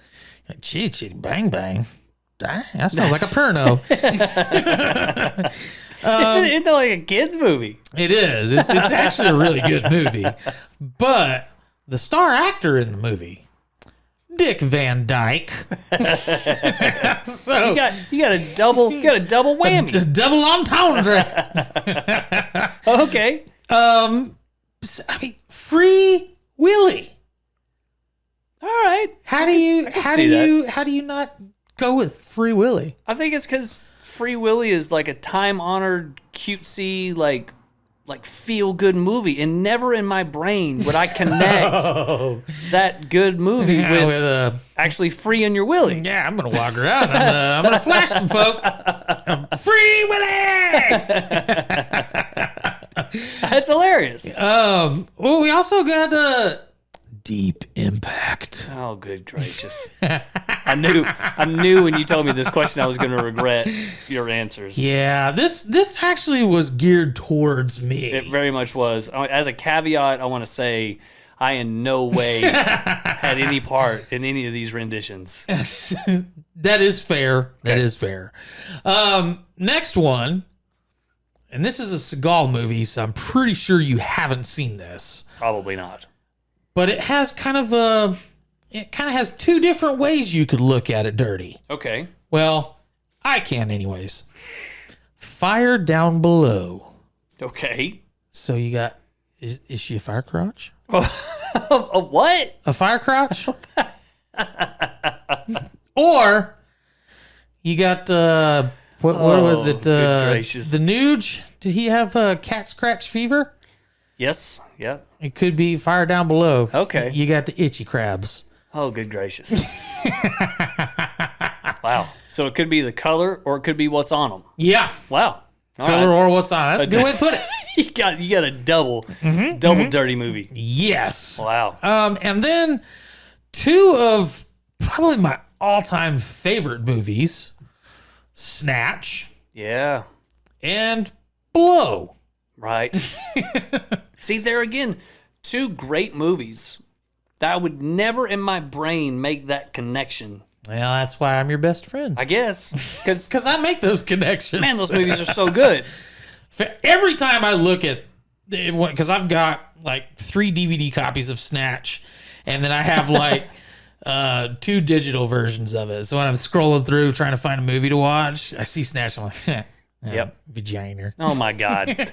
Speaker 3: like Chitty Chitty Bang Bang, that sounds like a porno.
Speaker 1: Isn't that like a kid's movie?
Speaker 3: It is. It's actually a really good movie. But the star actor in the movie, Dick Van Dyke. So
Speaker 1: you got a double whammy.
Speaker 3: Just double entendre.
Speaker 1: Okay.
Speaker 3: I mean, Free Willy.
Speaker 1: All right.
Speaker 3: How do you not go with Free Willy?
Speaker 1: I think it's because Free Willy is like a time-honored, cutesy, like feel-good movie, and never in my brain would I connect that good movie with actually freeing your willy.
Speaker 3: Yeah, I'm gonna walk around. I'm gonna flash some folk. Free Willy.
Speaker 1: That's hilarious.
Speaker 3: Well, we also got Deep Impact.
Speaker 1: Oh, good gracious! I knew when you told me this question I was going to regret your answers.
Speaker 3: Yeah, this actually was geared towards me.
Speaker 1: It very much was. As a caveat, I want to say I in no way had any part in any of these renditions.
Speaker 3: That is fair. That is fair. Next one, and this is a Seagal movie, so I'm pretty sure you haven't seen this.
Speaker 1: Probably not.
Speaker 3: But it has kind of has two different ways you could look at it dirty.
Speaker 1: Okay.
Speaker 3: Well, I can anyways. Fire Down Below.
Speaker 1: Okay.
Speaker 3: So you got, is she a fire crotch?
Speaker 1: A what?
Speaker 3: A fire crotch? Or you got, what was it?
Speaker 1: Good gracious.
Speaker 3: The Nuge? Did he have cat's scratch fever?
Speaker 1: Yes. Yeah.
Speaker 3: It could be Fire Down Below.
Speaker 1: Okay.
Speaker 3: You got the itchy crabs.
Speaker 1: Oh, good gracious. Wow. So it could be the color or it could be what's on them.
Speaker 3: Yeah.
Speaker 1: Wow. All
Speaker 3: Color
Speaker 1: right.
Speaker 3: or what's on. That's a good way to put it.
Speaker 1: You got a double dirty movie.
Speaker 3: Yes.
Speaker 1: Wow.
Speaker 3: And then two of probably my all-time favorite movies, Snatch
Speaker 1: Yeah.
Speaker 3: and Blow.
Speaker 1: Right. See, there again, two great movies that I would never in my brain make that connection.
Speaker 3: Well, that's why I'm your best friend.
Speaker 1: I guess.
Speaker 3: Because I make those connections.
Speaker 1: Man, those movies are so good.
Speaker 3: Every time I look at, because I've got like 3 DVD copies of Snatch, and then I have like 2 digital versions of it. So when I'm scrolling through trying to find a movie to watch, I see Snatch. I'm like,
Speaker 1: Yep.
Speaker 3: Vagina.
Speaker 1: Oh, my God.
Speaker 3: To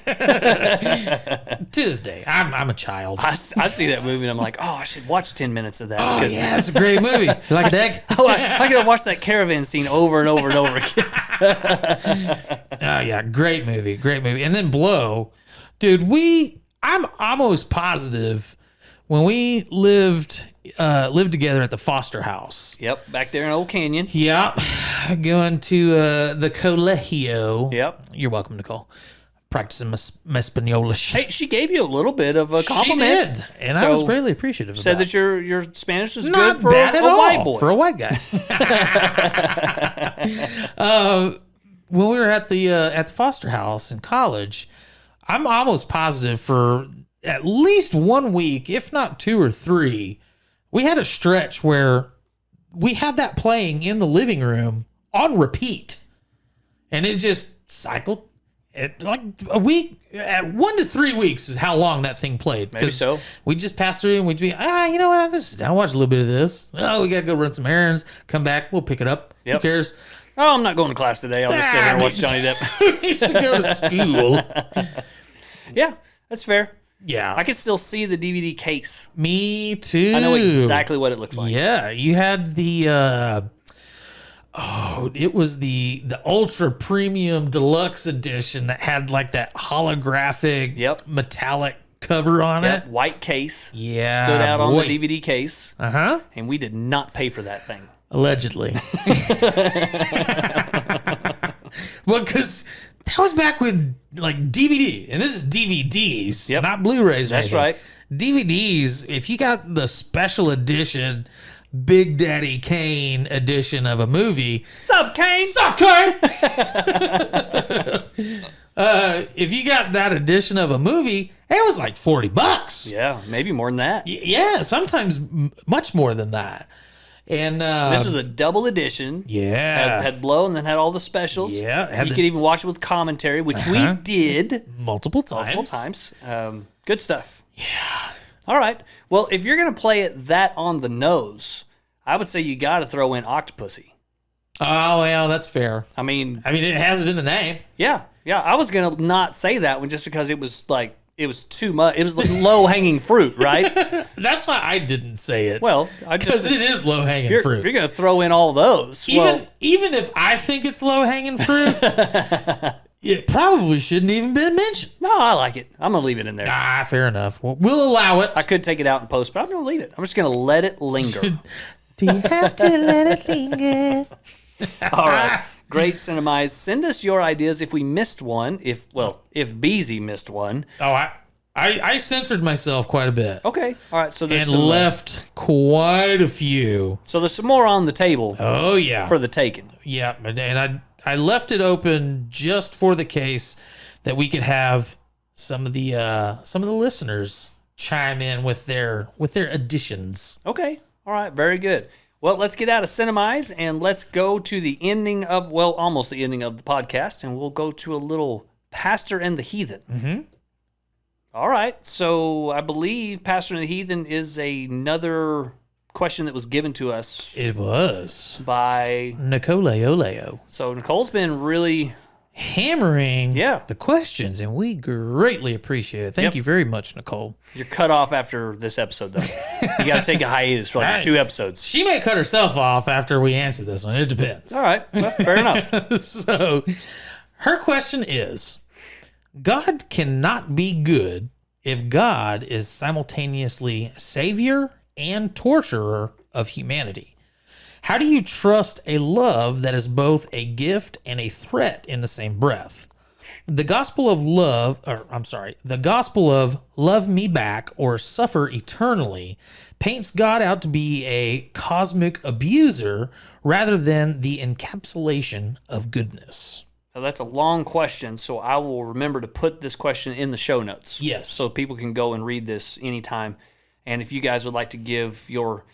Speaker 3: this day, I'm a child.
Speaker 1: I see that movie and I'm like, oh, I should watch 10 minutes of that.
Speaker 3: Oh,
Speaker 1: because
Speaker 3: yeah, it's a great movie. You like a egg?
Speaker 1: Oh, I could watch that caravan scene over and over and over again.
Speaker 3: Oh, yeah, great movie. Great movie. And then Blow. Dude, I'm almost positive when we lived together at the Foster house.
Speaker 1: Yep, back there in Old Canyon.
Speaker 3: Yep. Going to the colegio.
Speaker 1: Yep.
Speaker 3: You're welcome, Nicole. Practicing my Spanish.
Speaker 1: Hey, she gave you a little bit of a compliment.
Speaker 3: She did, and I was greatly appreciative of
Speaker 1: Said
Speaker 3: that.
Speaker 1: that your Spanish is
Speaker 3: Not
Speaker 1: good for
Speaker 3: bad
Speaker 1: a
Speaker 3: at all
Speaker 1: white boy.
Speaker 3: for a white guy. When we were at the Foster house in college, I'm almost positive for at least 1 week, if not 2 or 3, we had a stretch where we had that playing in the living room on repeat, and it just cycled. Like a week, at 1 to 3 weeks is how long that thing played.
Speaker 1: Maybe so.
Speaker 3: We'd just pass through and we'd be, you know what? I'll watch a little bit of this. Oh, we got to go run some errands. Come back. We'll pick it up.
Speaker 1: Yep.
Speaker 3: Who cares?
Speaker 1: Oh, I'm not going to class today. I'll just sit here and watch Johnny Depp.
Speaker 3: Who needs to go to school?
Speaker 1: Yeah, that's fair.
Speaker 3: Yeah.
Speaker 1: I can still see the DVD case.
Speaker 3: Me too.
Speaker 1: I know exactly what it looks like.
Speaker 3: Yeah. You had the, it was the ultra premium deluxe edition that had like that holographic metallic cover on it.
Speaker 1: White case.
Speaker 3: Yeah,
Speaker 1: Stood out
Speaker 3: boy.
Speaker 1: on the DVD case.
Speaker 3: Uh-huh.
Speaker 1: And we did not pay for that thing.
Speaker 3: Allegedly. Well, because that was back when, like, DVD, and this is DVDs, not Blu-rays.
Speaker 1: That's right.
Speaker 3: DVDs, if you got the special edition, Big Daddy Kane edition of a movie.
Speaker 1: Sup, Kane?
Speaker 3: Sup, Kane? If you got that edition of a movie, it was like $40.
Speaker 1: Yeah, maybe more than that.
Speaker 3: Yeah, sometimes much more than that. And
Speaker 1: this was a double edition.
Speaker 3: Yeah.
Speaker 1: Had Blow and then had all the specials.
Speaker 3: Yeah.
Speaker 1: You could even watch it with commentary, which we did
Speaker 3: multiple times.
Speaker 1: Good stuff. Yeah. All right. Well, if you're going to play it that on the nose, I would say you got to throw in Octopussy.
Speaker 3: Oh, well, that's fair.
Speaker 1: I mean,
Speaker 3: it has it in the name.
Speaker 1: Yeah. Yeah. I was going to not say that one just because it was like, it was too much. It was like low-hanging fruit, right?
Speaker 3: That's why I didn't say it.
Speaker 1: Well,
Speaker 3: because it is low-hanging fruit.
Speaker 1: If you're going to throw in all those,
Speaker 3: even if I think it's low-hanging fruit, it probably shouldn't even been mentioned.
Speaker 1: No, I like it. I'm going to leave it in there.
Speaker 3: Fair enough. We'll allow it.
Speaker 1: I could take it out in post, but I'm going to leave it. I'm just going to let it linger.
Speaker 3: Do you have to let it linger?
Speaker 1: All right. Great Cinemize. Send us your ideas if we missed one. If Beezy missed one.
Speaker 3: Oh, I censored myself quite a bit.
Speaker 1: Okay. All right. So there's
Speaker 3: left quite a few.
Speaker 1: So there's some more on the table.
Speaker 3: Oh, yeah.
Speaker 1: For the taking.
Speaker 3: Yeah. And I left it open just for the case that we could have some of the listeners chime in with their additions.
Speaker 1: Okay. All right. Very good. Well, let's get out of Cinemize and let's go to the ending of, almost the ending of the podcast, and we'll go to a little Pastor and the Heathen.
Speaker 3: Mm-hmm.
Speaker 1: All right. So I believe Pastor and the Heathen is another question that was given to us.
Speaker 3: It was.
Speaker 1: By
Speaker 3: Nicole Oleo.
Speaker 1: So Nicole's been really
Speaker 3: hammering the questions, and we greatly appreciate it. Thank you very much, Nicole.
Speaker 1: You're cut off after this episode, though. You got to take a hiatus for like 2 episodes.
Speaker 3: She may cut herself off after we answer this one. It depends.
Speaker 1: All right. Well, fair enough.
Speaker 3: So her question is, God cannot be good if God is simultaneously savior and torturer of humanity? How do you trust a love that is both a gift and a threat in the same breath? The gospel of love me back or suffer eternally paints God out to be a cosmic abuser rather than the encapsulation of goodness.
Speaker 1: Now, that's a long question, so I will remember to put this question in the show notes.
Speaker 3: Yes.
Speaker 1: So people can go and read this anytime. And if you guys would like to give your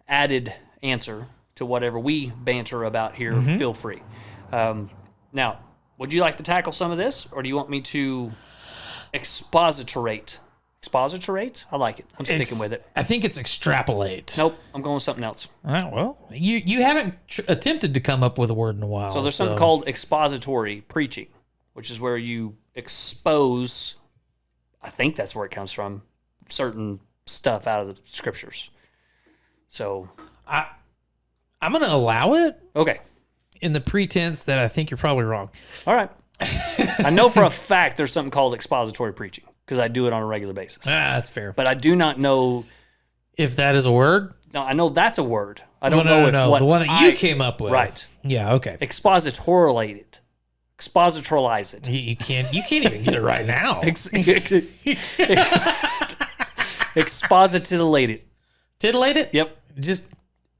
Speaker 1: added answer to whatever we banter about here, feel free. Now, would you like to tackle some of this, or do you want me to expositorate? Expositorate? I like it. I'm sticking with it.
Speaker 3: I think it's extrapolate.
Speaker 1: Nope, I'm going with something else.
Speaker 3: All right, well, you haven't attempted to come up with a word in a while.
Speaker 1: So there's something called expository preaching, which is where you expose, I think that's where it comes from, certain stuff out of the scriptures. So
Speaker 3: I'm going to allow it
Speaker 1: okay.
Speaker 3: in the pretense that I think you're probably wrong.
Speaker 1: All right. I know for a fact there's something called expository preaching because I do it on a regular basis.
Speaker 3: That's fair.
Speaker 1: But I do not know
Speaker 3: If that is a word?
Speaker 1: No, I know that's a word. I don't
Speaker 3: No,
Speaker 1: know if what
Speaker 3: the one that you came up with.
Speaker 1: Right.
Speaker 3: Yeah, okay.
Speaker 1: Expositorate it. Expositoralize it.
Speaker 3: You can't even get it right now.
Speaker 1: Expositilate it.
Speaker 3: Titillate it?
Speaker 1: Yep.
Speaker 3: Just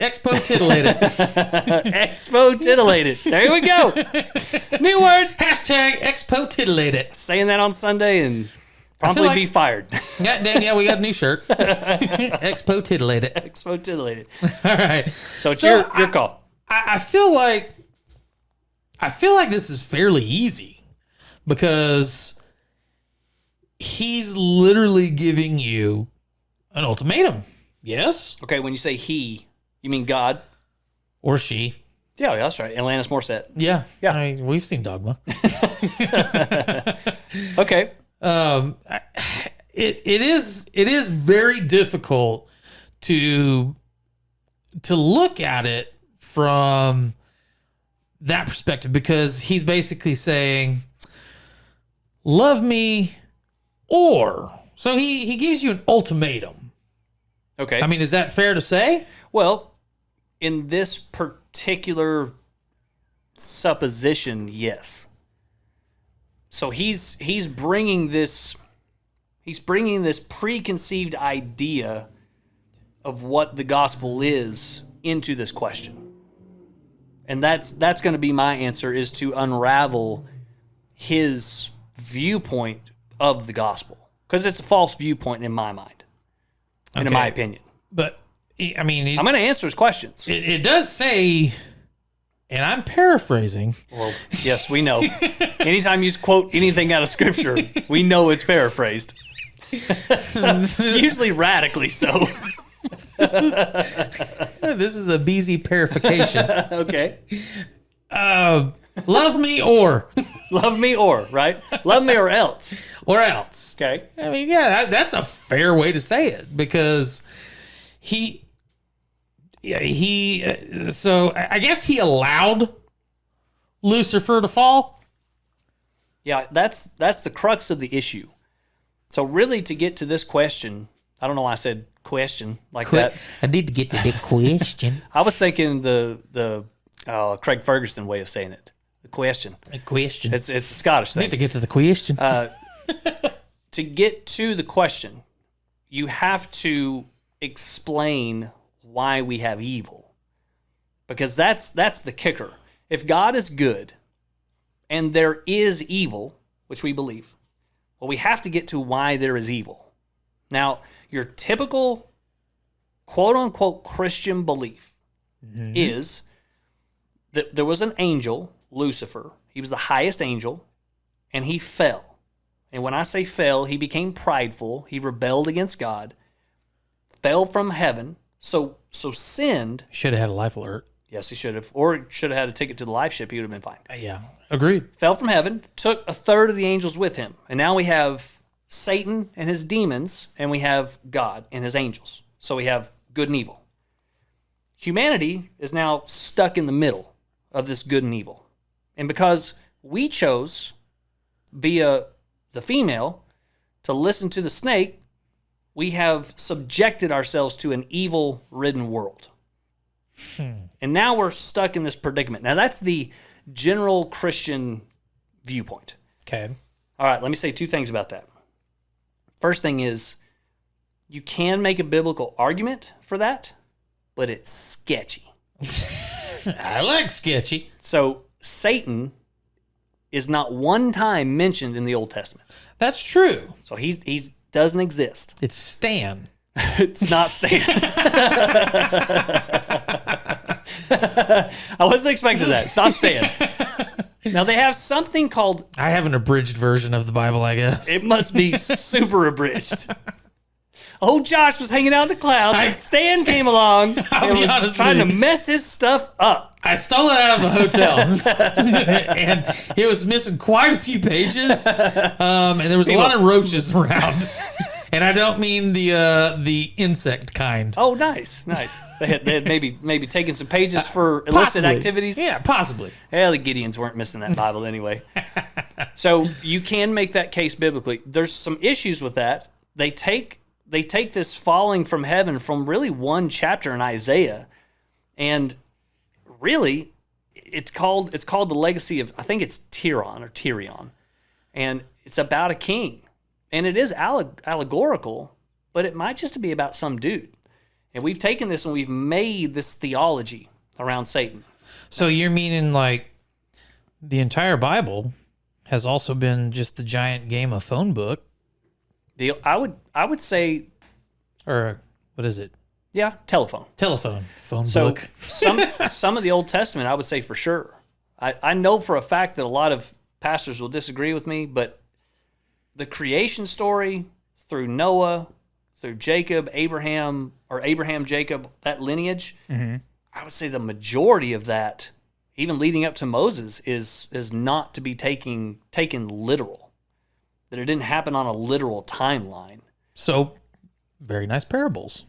Speaker 3: expo titillate it.
Speaker 1: Expo titillate it. There we go. New word.
Speaker 3: Hashtag expo titillate it.
Speaker 1: Saying that on Sunday and probably
Speaker 3: like-
Speaker 1: be fired.
Speaker 3: Yeah, Danielle, we got a new shirt. Expo titillate it.
Speaker 1: Expo titillate it.
Speaker 3: All right.
Speaker 1: So it's your call.
Speaker 3: I feel like this is fairly easy because he's literally giving you an ultimatum. Yes?
Speaker 1: Okay, when you say he, you mean God?
Speaker 3: Or she.
Speaker 1: Yeah, that's right. Alanis Morissette.
Speaker 3: Yeah.
Speaker 1: Yeah.
Speaker 3: I mean, we've seen Dogma.
Speaker 1: Okay.
Speaker 3: It is very difficult to look at it from that perspective because he's basically saying, love me or. So he gives you an ultimatum.
Speaker 1: Okay.
Speaker 3: I mean, is that fair to say?
Speaker 1: Well, in this particular supposition, yes. So he's bringing this preconceived idea of what the gospel is into this question. And that's going to be my answer, is to unravel his viewpoint of the gospel, because it's a false viewpoint in my mind. And in my opinion.
Speaker 3: But, I mean...
Speaker 1: I'm going to answer his questions.
Speaker 3: It does say, and I'm paraphrasing.
Speaker 1: Well, yes, we know. Anytime you quote anything out of Scripture, we know it's paraphrased. Usually radically so.
Speaker 3: This is a BZ parification.
Speaker 1: Okay.
Speaker 3: Love me or.
Speaker 1: Love me or, right? Love me or else.
Speaker 3: Or else.
Speaker 1: Okay.
Speaker 3: I mean, yeah, that's a fair way to say it because so I guess he allowed Lucifer to fall.
Speaker 1: Yeah, that's the crux of the issue. So really, to get to this question, I don't know why I said question like that.
Speaker 2: I need to get to the question.
Speaker 1: I was thinking the Craig Ferguson way of saying it. The question.
Speaker 3: A question.
Speaker 1: It's a Scottish
Speaker 3: I
Speaker 1: thing.
Speaker 3: need to get to the question.
Speaker 1: To get to the question, you have to explain why we have evil. Because that's the kicker. If God is good and there is evil, which we believe, well, we have to get to why there is evil. Now, your typical quote-unquote Christian belief is that there was an angel, Lucifer. He was the highest angel, and he fell. And when I say fell, he became prideful. He rebelled against God, fell from heaven, so sinned.
Speaker 3: Should have had a life alert.
Speaker 1: Yes, he should have. Or should have had a ticket to the life ship. He would have been fine.
Speaker 3: Yeah, agreed.
Speaker 1: Fell from heaven, took a third of the angels with him. And now we have Satan and his demons, and we have God and his angels. So we have good and evil. Humanity is now stuck in the middle of this good and evil. And because we chose, via the female, to listen to the snake, we have subjected ourselves to an evil-ridden world. And now we're stuck in this predicament. Now, that's the general Christian viewpoint.
Speaker 3: Okay.
Speaker 1: All right, let me say two things about that. First thing is, you can make a biblical argument for that, but it's sketchy.
Speaker 3: I like sketchy.
Speaker 1: So, Satan is not one time mentioned in the Old Testament.
Speaker 3: That's true.
Speaker 1: So, he doesn't exist.
Speaker 3: It's Stan.
Speaker 1: It's not Stan. I wasn't expecting that. It's not Stan. Now, they have something called...
Speaker 3: I have an abridged version of the Bible, I guess.
Speaker 1: It must be super abridged. Old Josh was hanging out in the clouds, and Stan came along and was trying to mess his stuff up.
Speaker 3: I stole it out of a hotel, and it was missing quite a few pages, and there was a lot of roaches around. And I don't mean the insect kind.
Speaker 1: Oh, nice. They had maybe taken some pages for illicit activities.
Speaker 3: Yeah, possibly.
Speaker 1: Yeah, the Gideons weren't missing that Bible anyway. So you can make that case biblically. There's some issues with that. They take this falling from heaven from really one chapter in Isaiah, and really it's called the legacy of, I think it's Tyrion, and it's about a king. And it is allegorical, but it might just be about some dude. And we've taken this and we've made this theology around Satan.
Speaker 3: So you're meaning like the entire Bible has also been just the giant game of phone book?
Speaker 1: I would say,
Speaker 3: or what is it?
Speaker 1: Yeah, telephone
Speaker 3: Phone
Speaker 1: so
Speaker 3: book.
Speaker 1: some of the Old Testament, I would say for sure. I know for a fact that a lot of pastors will disagree with me, but the creation story through Noah, through Jacob, Abraham, Jacob, that lineage, I would say the majority of that, even leading up to Moses, is not to be taken literal. That it didn't happen on a literal timeline.
Speaker 3: So, very nice parables.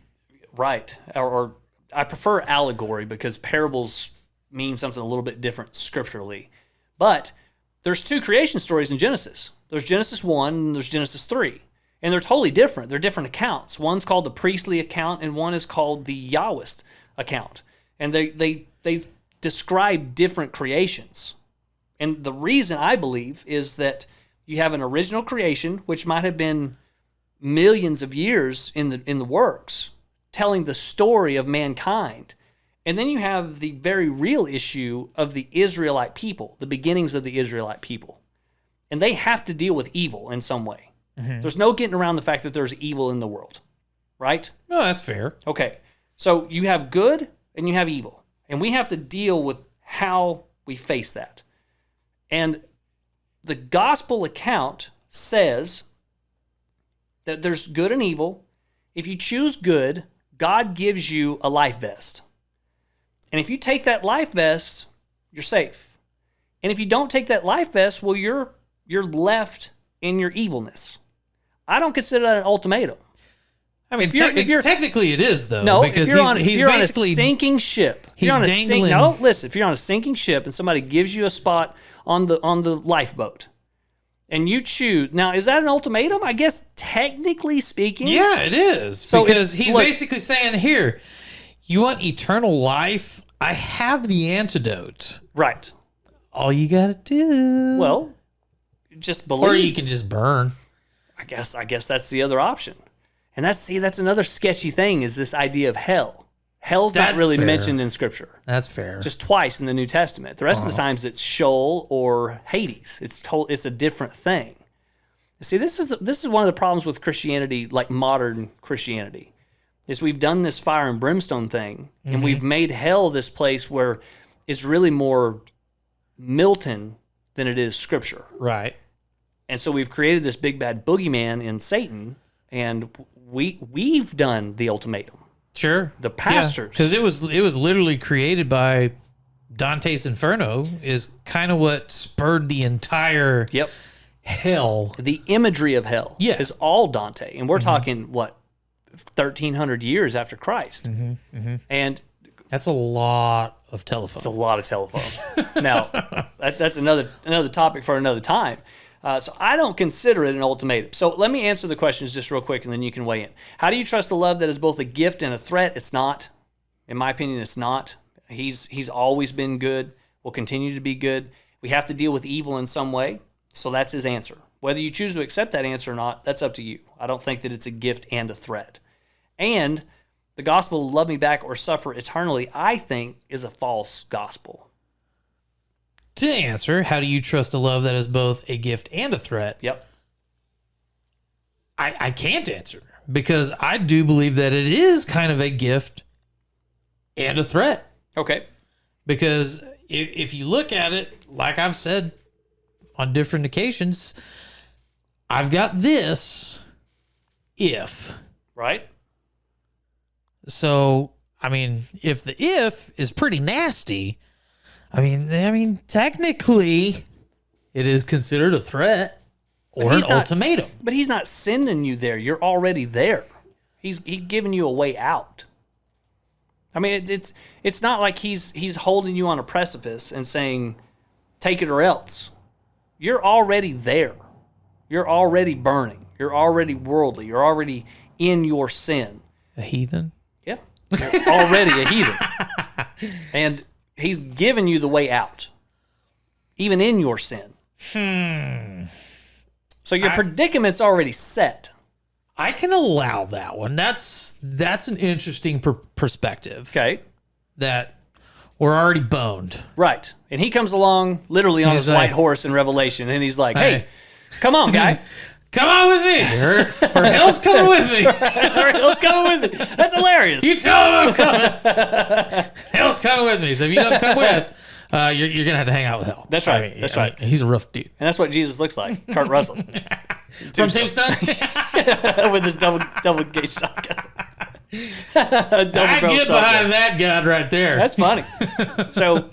Speaker 1: Right. Or I prefer allegory because parables mean something a little bit different scripturally. But there's two creation stories in Genesis. There's Genesis 1 and there's Genesis 3. And they're totally different. They're different accounts. One's called the priestly account and one is called the Yahwist account. And they describe different creations. And the reason I believe is that you have an original creation, which might have been millions of years in the works, telling the story of mankind. And then you have the very real issue of the Israelite people, the beginnings of the Israelite people. And they have to deal with evil in some way. Mm-hmm. There's no getting around the fact that there's evil in the world, right?
Speaker 3: No, that's fair.
Speaker 1: Okay, so you have good and you have evil. And we have to deal with how we face that. And the gospel account says that there's good and evil. If you choose good, God gives you a life vest. And if you take that life vest, you're safe. And if you don't take that life vest, well, you're left in your evilness. I don't consider that an ultimatum.
Speaker 3: I mean, technically it is, though.
Speaker 1: No,
Speaker 3: because
Speaker 1: if you're on a
Speaker 3: basically
Speaker 1: sinking ship.
Speaker 3: He's dangling.
Speaker 1: No, listen. If you're on a sinking ship and somebody gives you a spot on the lifeboat, and you choose, now is that an ultimatum? I guess technically speaking,
Speaker 3: yeah, it is.
Speaker 1: So
Speaker 3: because he's basically saying, here, you want eternal life? I have the antidote.
Speaker 1: Right.
Speaker 3: All you gotta do.
Speaker 1: Well, just believe.
Speaker 3: Or you can just burn.
Speaker 1: I guess that's the other option. And that's another sketchy thing is this idea of hell. Hell's not really mentioned in Scripture.
Speaker 3: That's fair.
Speaker 1: Just twice in the New Testament. The rest of the times it's Sheol or Hades. It's a different thing. See, this is one of the problems with Christianity, like modern Christianity, is we've done this fire and brimstone thing, and we've made hell this place where it's really more Milton than it is Scripture.
Speaker 3: Right.
Speaker 1: And so we've created this big bad boogeyman in Satan, and we've done the ultimatum.
Speaker 3: Sure.
Speaker 1: The pastors.
Speaker 3: Because it was literally created by Dante's Inferno is kind of what spurred the entire hell.
Speaker 1: The imagery of hell is all Dante. And we're talking, 1,300 years after Christ. And
Speaker 3: that's a lot of telephone.
Speaker 1: It's a lot of telephone. Now, that's another topic for another time. So I don't consider it an ultimatum. So let me answer the questions just real quick, and then you can weigh in. How do you trust a love that is both a gift and a threat? It's not. In my opinion, it's not. He's always been good, will continue to be good. We have to deal with evil in some way, so that's his answer. Whether you choose to accept that answer or not, that's up to you. I don't think that it's a gift and a threat. And the gospel, love me back or suffer eternally, I think is a false gospel.
Speaker 3: To answer, how do you trust a love that is both a gift and a threat?
Speaker 1: Yep.
Speaker 3: I can't answer because I do believe that it is kind of a gift and a threat.
Speaker 1: Okay.
Speaker 3: Because if you look at it, like I've said on different occasions, I've got this if.
Speaker 1: Right?
Speaker 3: So, I mean, if the if is pretty nasty, I mean, technically, it is considered a threat or an ultimatum.
Speaker 1: But he's not sending you there. You're already there. He's giving you a way out. I mean, it's not like he's holding you on a precipice and saying, take it or else. You're already there. You're already burning. You're already worldly. You're already in your sin.
Speaker 3: A heathen?
Speaker 1: Yeah. You're already a heathen. And he's given you the way out, even in your sin. So your predicament's already set.
Speaker 3: I can allow that one. That's an interesting perspective.
Speaker 1: Okay.
Speaker 3: That we're already boned.
Speaker 1: Right. And he comes along literally on his white horse in Revelation, and he's like, hey, come on, guy.
Speaker 3: Come on with me. Or hell's coming with me.
Speaker 1: Or hell's coming with me. That's hilarious.
Speaker 3: You tell him I'm coming. Hell's coming with me. So if you don't come with, you're going to have to hang out with hell.
Speaker 1: That's right. That's right.
Speaker 3: He's a rough dude.
Speaker 1: And that's what Jesus looks like. Kurt Russell.
Speaker 3: From Tombstone?
Speaker 1: With his double gauge shotgun.
Speaker 3: I get behind that god right there.
Speaker 1: That's funny. So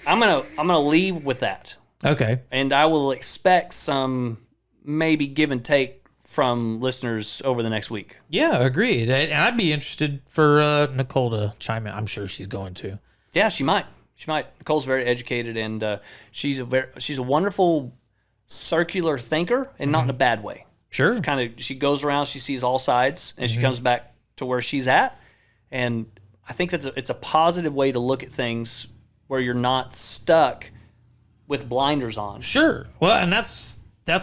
Speaker 1: I'm gonna leave with that.
Speaker 3: Okay.
Speaker 1: And I will expect some maybe give and take from listeners over the next week.
Speaker 3: Yeah, agreed. And I'd be interested for Nicole to chime in. I'm sure she's going to.
Speaker 1: Yeah, she might. She might. Nicole's very educated, and she's a wonderful circular thinker, and not in a bad way.
Speaker 3: Sure.
Speaker 1: She goes around, she sees all sides, and she comes back to where she's at. And I think it's a positive way to look at things where you're not stuck with blinders on.
Speaker 3: Sure. Well, and that's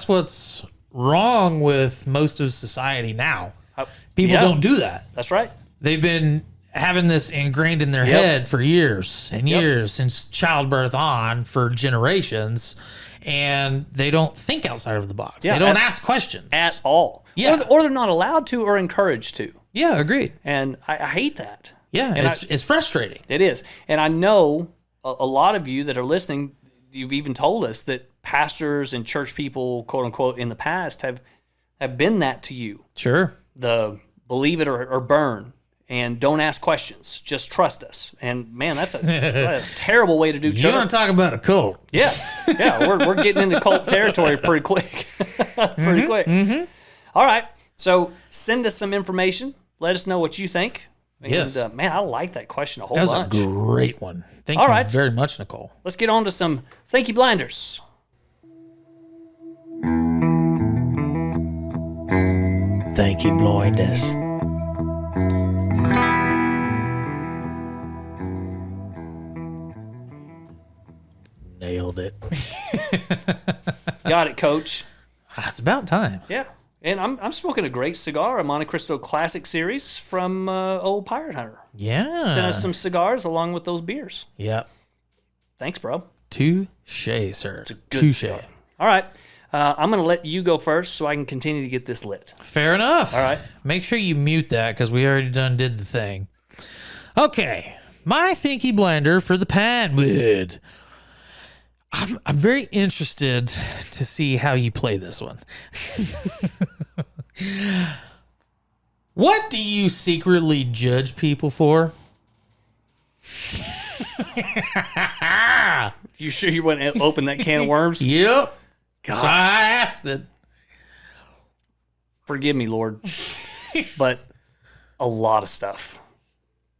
Speaker 3: what's wrong with most of society now. People don't do that.
Speaker 1: That's right.
Speaker 3: They've been having this ingrained in their head for years and years, since childbirth on, for generations, and they don't think outside of the box. They don't ask questions.
Speaker 1: At all.
Speaker 3: Yeah.
Speaker 1: Or they're not allowed to or encouraged to.
Speaker 3: Yeah, agreed.
Speaker 1: And I hate that.
Speaker 3: Yeah, and it's frustrating.
Speaker 1: It is. And I know a lot of you that are listening, you've even told us that pastors and church people, quote unquote, in the past have been that to you.
Speaker 3: Sure.
Speaker 1: The believe it or burn, and don't ask questions. Just trust us. And man, that's a terrible way to do church.
Speaker 3: You want to talk about a cult?
Speaker 1: Yeah. Yeah, we're getting into cult territory pretty quick. Pretty quick. Mm-hmm. All right. So send us some information. Let us know what you think. And,
Speaker 3: yes.
Speaker 1: Man, I like that question a whole bunch.
Speaker 3: That was a great one. Thank
Speaker 1: All
Speaker 3: you
Speaker 1: right.
Speaker 3: very much, Nicole.
Speaker 1: Let's get on to some Thank You Blinders.
Speaker 3: Thank you, blinders. Nailed it.
Speaker 1: Got it, Coach.
Speaker 3: It's about time.
Speaker 1: Yeah. And I'm smoking a great cigar, a Monte Cristo Classic Series from old Pirate Hunter.
Speaker 3: Yeah.
Speaker 1: Sent us some cigars along with those beers.
Speaker 3: Yep.
Speaker 1: Thanks, bro.
Speaker 3: Touche, sir.
Speaker 1: It's a good cigar. All right. I'm going to let you go first so I can continue to get this lit.
Speaker 3: Fair enough.
Speaker 1: All right.
Speaker 3: Make sure you mute that because we already did the thing. Okay. My Thinky Blender for the Pinewood. I'm very interested to see how you play this one. What do you secretly judge people for?
Speaker 1: You sure you wouldn't open that can of worms?
Speaker 3: Yep.
Speaker 1: Gosh.
Speaker 3: So I asked it.
Speaker 1: Forgive me, Lord. But a lot of stuff.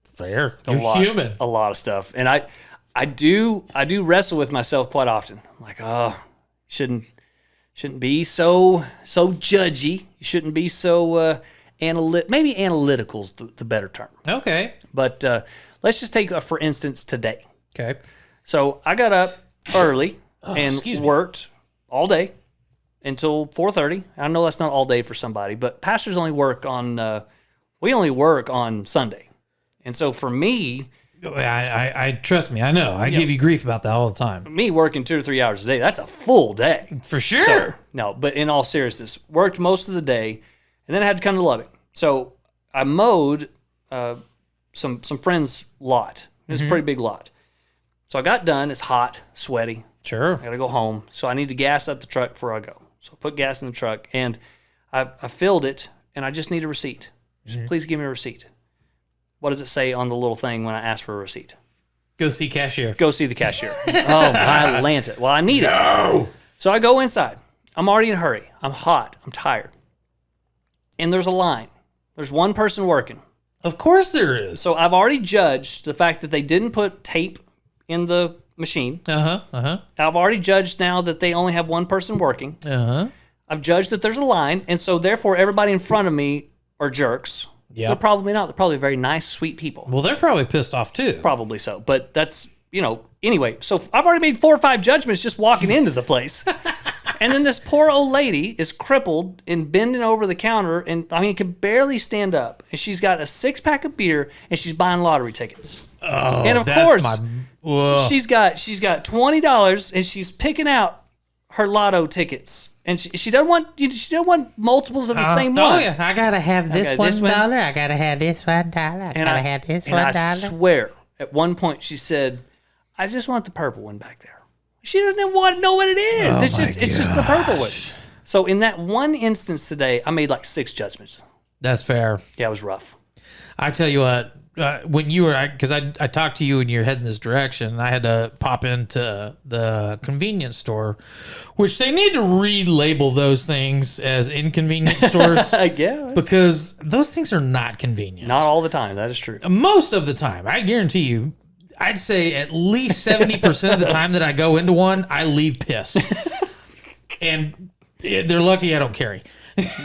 Speaker 3: Fair. You're human.
Speaker 1: A lot of stuff. And I do wrestle with myself quite often. I'm like, oh, shouldn't Shouldn't be so judgy. You shouldn't be so maybe analytical's the better term.
Speaker 3: Okay.
Speaker 1: But let's just take for instance today.
Speaker 3: Okay.
Speaker 1: So I got up early and
Speaker 3: excuse me.
Speaker 1: worked all day until 4:30. I know that's not all day for somebody, but pastors only work on we only work on Sunday. And so for me,
Speaker 3: I trust me. I know. I give you grief about that all the time.
Speaker 1: me working 2 or 3 hours a day, that's a full day.
Speaker 3: For sure.
Speaker 1: So, no, but in all seriousness, worked most of the day, and then I had to come to Lubbock. So I mowed some friends' lot. It was a pretty big lot. So I got done. It's hot, sweaty.
Speaker 3: Sure.
Speaker 1: I got to go home. So I need to gas up the truck before I go. So I put gas in the truck, and I filled it, and I just need a receipt. Just please give me a receipt. What does it say on the little thing when I ask for a receipt?
Speaker 3: Go see cashier.
Speaker 1: Go see the cashier. Oh, my Lanta. Well, I need it. So I go inside. I'm already in a hurry. I'm hot. I'm tired. And there's a line. There's one person working.
Speaker 3: Of course there is.
Speaker 1: So I've already judged the fact that they didn't put tape in the machine. I've already judged now that they only have one person working. I've judged that there's a line, and so therefore everybody in front of me are jerks.
Speaker 3: Yeah.
Speaker 1: They're probably not. They're probably very nice, sweet people.
Speaker 3: Well, they're probably pissed off too.
Speaker 1: Probably so. But that's, anyway. So I've already made 4 or 5 judgments just walking into the place. And then this poor old lady is crippled and bending over the counter and, can barely stand up. And she's got a 6-pack of beer and she's buying lottery tickets.
Speaker 3: Oh,
Speaker 1: and of
Speaker 3: that's
Speaker 1: course, she's got $20 and she's picking out her lotto tickets. And she doesn't want multiples of the same one.
Speaker 2: Oh yeah, I gotta have this $1. I gotta have this $1. I
Speaker 1: And
Speaker 2: gotta have this $1.
Speaker 1: I swear, at one point she said, "I just want the purple one back there." She doesn't even want to know what it is.
Speaker 3: Oh
Speaker 1: it's just the purple one. So in that one instance today, I made like 6 judgments.
Speaker 3: That's fair.
Speaker 1: Yeah, it was rough.
Speaker 3: I tell you what, when you were, because I talked to you and you're heading this direction, I had to pop into the convenience store, which they need to relabel those things as inconvenience stores.
Speaker 1: Yeah.
Speaker 3: Because those things are not convenient.
Speaker 1: Not all the time. That is true.
Speaker 3: Most of the time. I guarantee you, I'd say at least 70% of the time that I go into one, I leave pissed. And they're lucky I don't carry.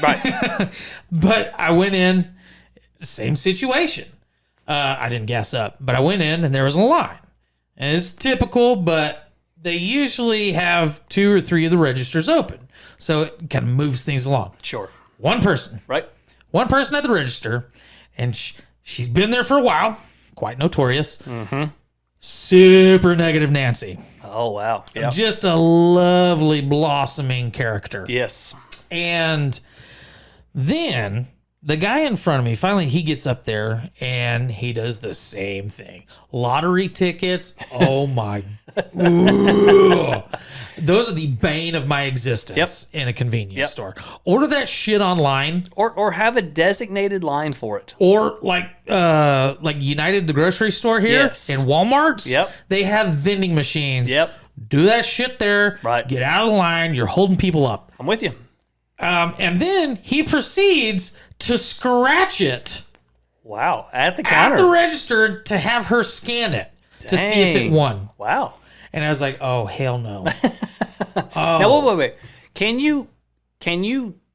Speaker 1: Right.
Speaker 3: But I went in, same situation. I didn't gas up, but I went in and there was a line. And it's typical, but they usually have 2 or 3 of the registers open. So it kind of moves things along.
Speaker 1: Sure.
Speaker 3: One person.
Speaker 1: Right.
Speaker 3: One person at the register, and she's been there for a while. Quite notorious. Super negative Nancy.
Speaker 1: Oh, wow. Yeah.
Speaker 3: Just a lovely blossoming character.
Speaker 1: Yes.
Speaker 3: And then the guy in front of me, finally he gets up there and he does the same thing. Lottery tickets. Oh my. Ooh. Those are the bane of my existence in a convenience store. Order that shit online.
Speaker 1: Or have a designated line for it.
Speaker 3: Or like United, the grocery store here,
Speaker 1: Yes.
Speaker 3: and Walmart's.
Speaker 1: Yep.
Speaker 3: They have vending machines.
Speaker 1: Yep.
Speaker 3: Do that shit there.
Speaker 1: Right.
Speaker 3: Get out of the line. You're holding people up.
Speaker 1: I'm with you.
Speaker 3: And then he proceeds to scratch it
Speaker 1: Wow. At the counter.
Speaker 3: at the register to have her scan it to see if it
Speaker 1: Dang.
Speaker 3: won.
Speaker 1: Wow.
Speaker 3: And I was like, oh, hell no.
Speaker 1: Now, wait. Can you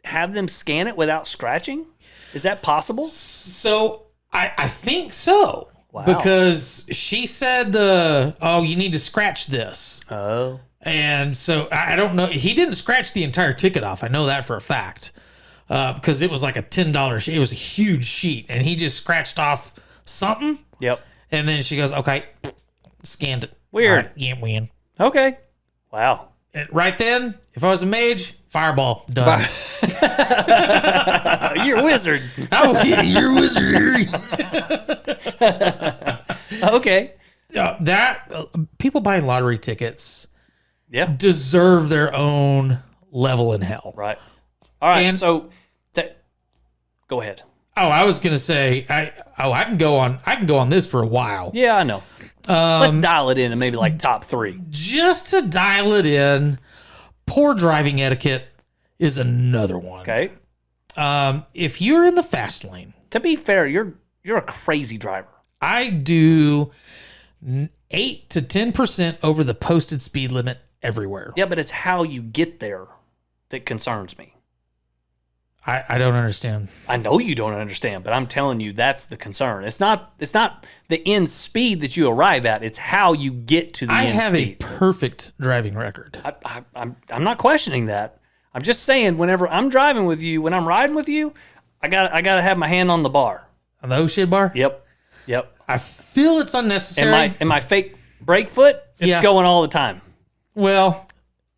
Speaker 1: have them scan it without scratching? Is that possible?
Speaker 3: So I think so.
Speaker 1: Wow.
Speaker 3: Because she said, oh, you need to scratch this.
Speaker 1: Oh.
Speaker 3: And so I don't know. He didn't scratch the entire ticket off. I know that for a fact. Because it was like a $10 sheet. It was a huge sheet. And he just scratched off something.
Speaker 1: Yep.
Speaker 3: And then she goes, okay, scanned it.
Speaker 1: Weird.
Speaker 3: All right, you ain't win.
Speaker 1: Okay. Wow.
Speaker 3: And right then, if I was a mage, fireball, done.
Speaker 1: You're a wizard.
Speaker 3: Oh, yeah, you're a wizard.
Speaker 1: Okay.
Speaker 3: People buying lottery tickets
Speaker 1: Yeah.
Speaker 3: deserve their own level in hell.
Speaker 1: Right. All right.
Speaker 3: And-
Speaker 1: So, go ahead.
Speaker 3: Oh, I was gonna say, I can go on this for a while.
Speaker 1: Yeah, I know. Let's dial it in and maybe like top 3.
Speaker 3: Just to dial it in, poor driving etiquette is another one.
Speaker 1: Okay.
Speaker 3: If you're in the fast lane,
Speaker 1: To be fair, you're a crazy driver.
Speaker 3: I do 8 to 10% over the posted speed limit everywhere.
Speaker 1: Yeah, but it's how you get there that concerns me.
Speaker 3: I don't understand.
Speaker 1: I know you don't understand, but I'm telling you that's the concern. It's not the end speed that you arrive at. It's how you get to the
Speaker 3: I
Speaker 1: end
Speaker 3: have
Speaker 1: speed.
Speaker 3: a perfect driving record.
Speaker 1: I'm not questioning that. I'm just saying whenever I'm driving with you, when I'm riding with you, I gotta have my hand on the bar.
Speaker 3: On the shit bar?
Speaker 1: Yep.
Speaker 3: I feel it's unnecessary.
Speaker 1: And my fake brake foot, it's going all the time.
Speaker 3: Well,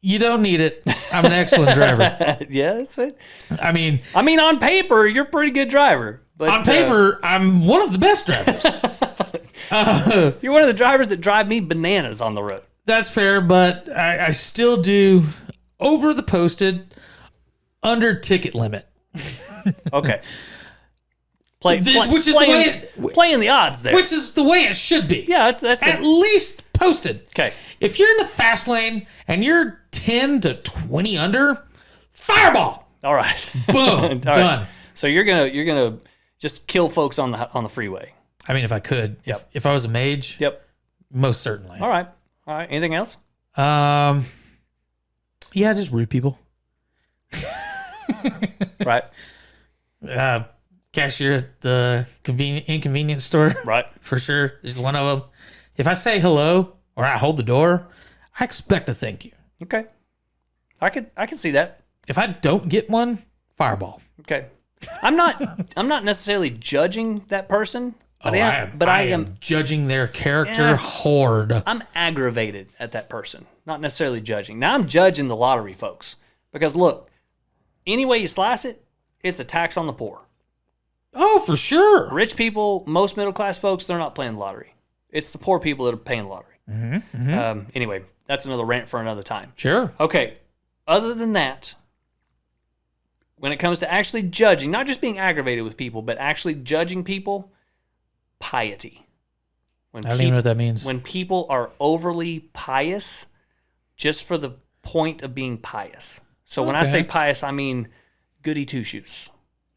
Speaker 3: you don't need it. I'm an excellent driver.
Speaker 1: Yeah, that's right.
Speaker 3: I mean,
Speaker 1: on paper, you're a pretty good driver. But
Speaker 3: on paper, I'm one of the best drivers.
Speaker 1: you're one of the drivers that drive me bananas on the road.
Speaker 3: That's fair, but I still do over the posted, under ticket limit.
Speaker 1: Okay.
Speaker 3: Which is
Speaker 1: playing the odds there.
Speaker 3: Which is the way it should be.
Speaker 1: Yeah, that's
Speaker 3: at least posted.
Speaker 1: Okay.
Speaker 3: If you're in the fast lane and you're 10 to 20 under, fireball.
Speaker 1: All right.
Speaker 3: Boom.
Speaker 1: All
Speaker 3: Done.
Speaker 1: Right. So you're gonna just kill folks on the freeway.
Speaker 3: I mean, if I could.
Speaker 1: Yep.
Speaker 3: If I was a mage.
Speaker 1: Yep.
Speaker 3: Most certainly.
Speaker 1: All right. Anything else?
Speaker 3: Yeah, just rude people.
Speaker 1: Right.
Speaker 3: Cashier at the inconvenience store.
Speaker 1: Right.
Speaker 3: For sure. Is one of them. If I say hello or I hold the door, I expect a thank you.
Speaker 1: Okay. I can see that.
Speaker 3: If I don't get one, fireball.
Speaker 1: Okay. I'm not necessarily judging that person. But
Speaker 3: I am judging their character hard.
Speaker 1: I'm aggravated at that person, not necessarily judging. Now I'm judging the lottery folks because look, any way you slice it, it's a tax on the poor.
Speaker 3: Oh, for sure.
Speaker 1: Rich people, most middle class folks, they're not playing the lottery. It's the poor people that are paying the lottery. Anyway, that's another rant for another time.
Speaker 3: Sure.
Speaker 1: Okay. Other than that, when it comes to actually judging, not just being aggravated with people, but actually judging people, piety.
Speaker 3: I don't even know what that means.
Speaker 1: When people are overly pious just for the point of being pious. So when I say pious, I mean goody two shoes.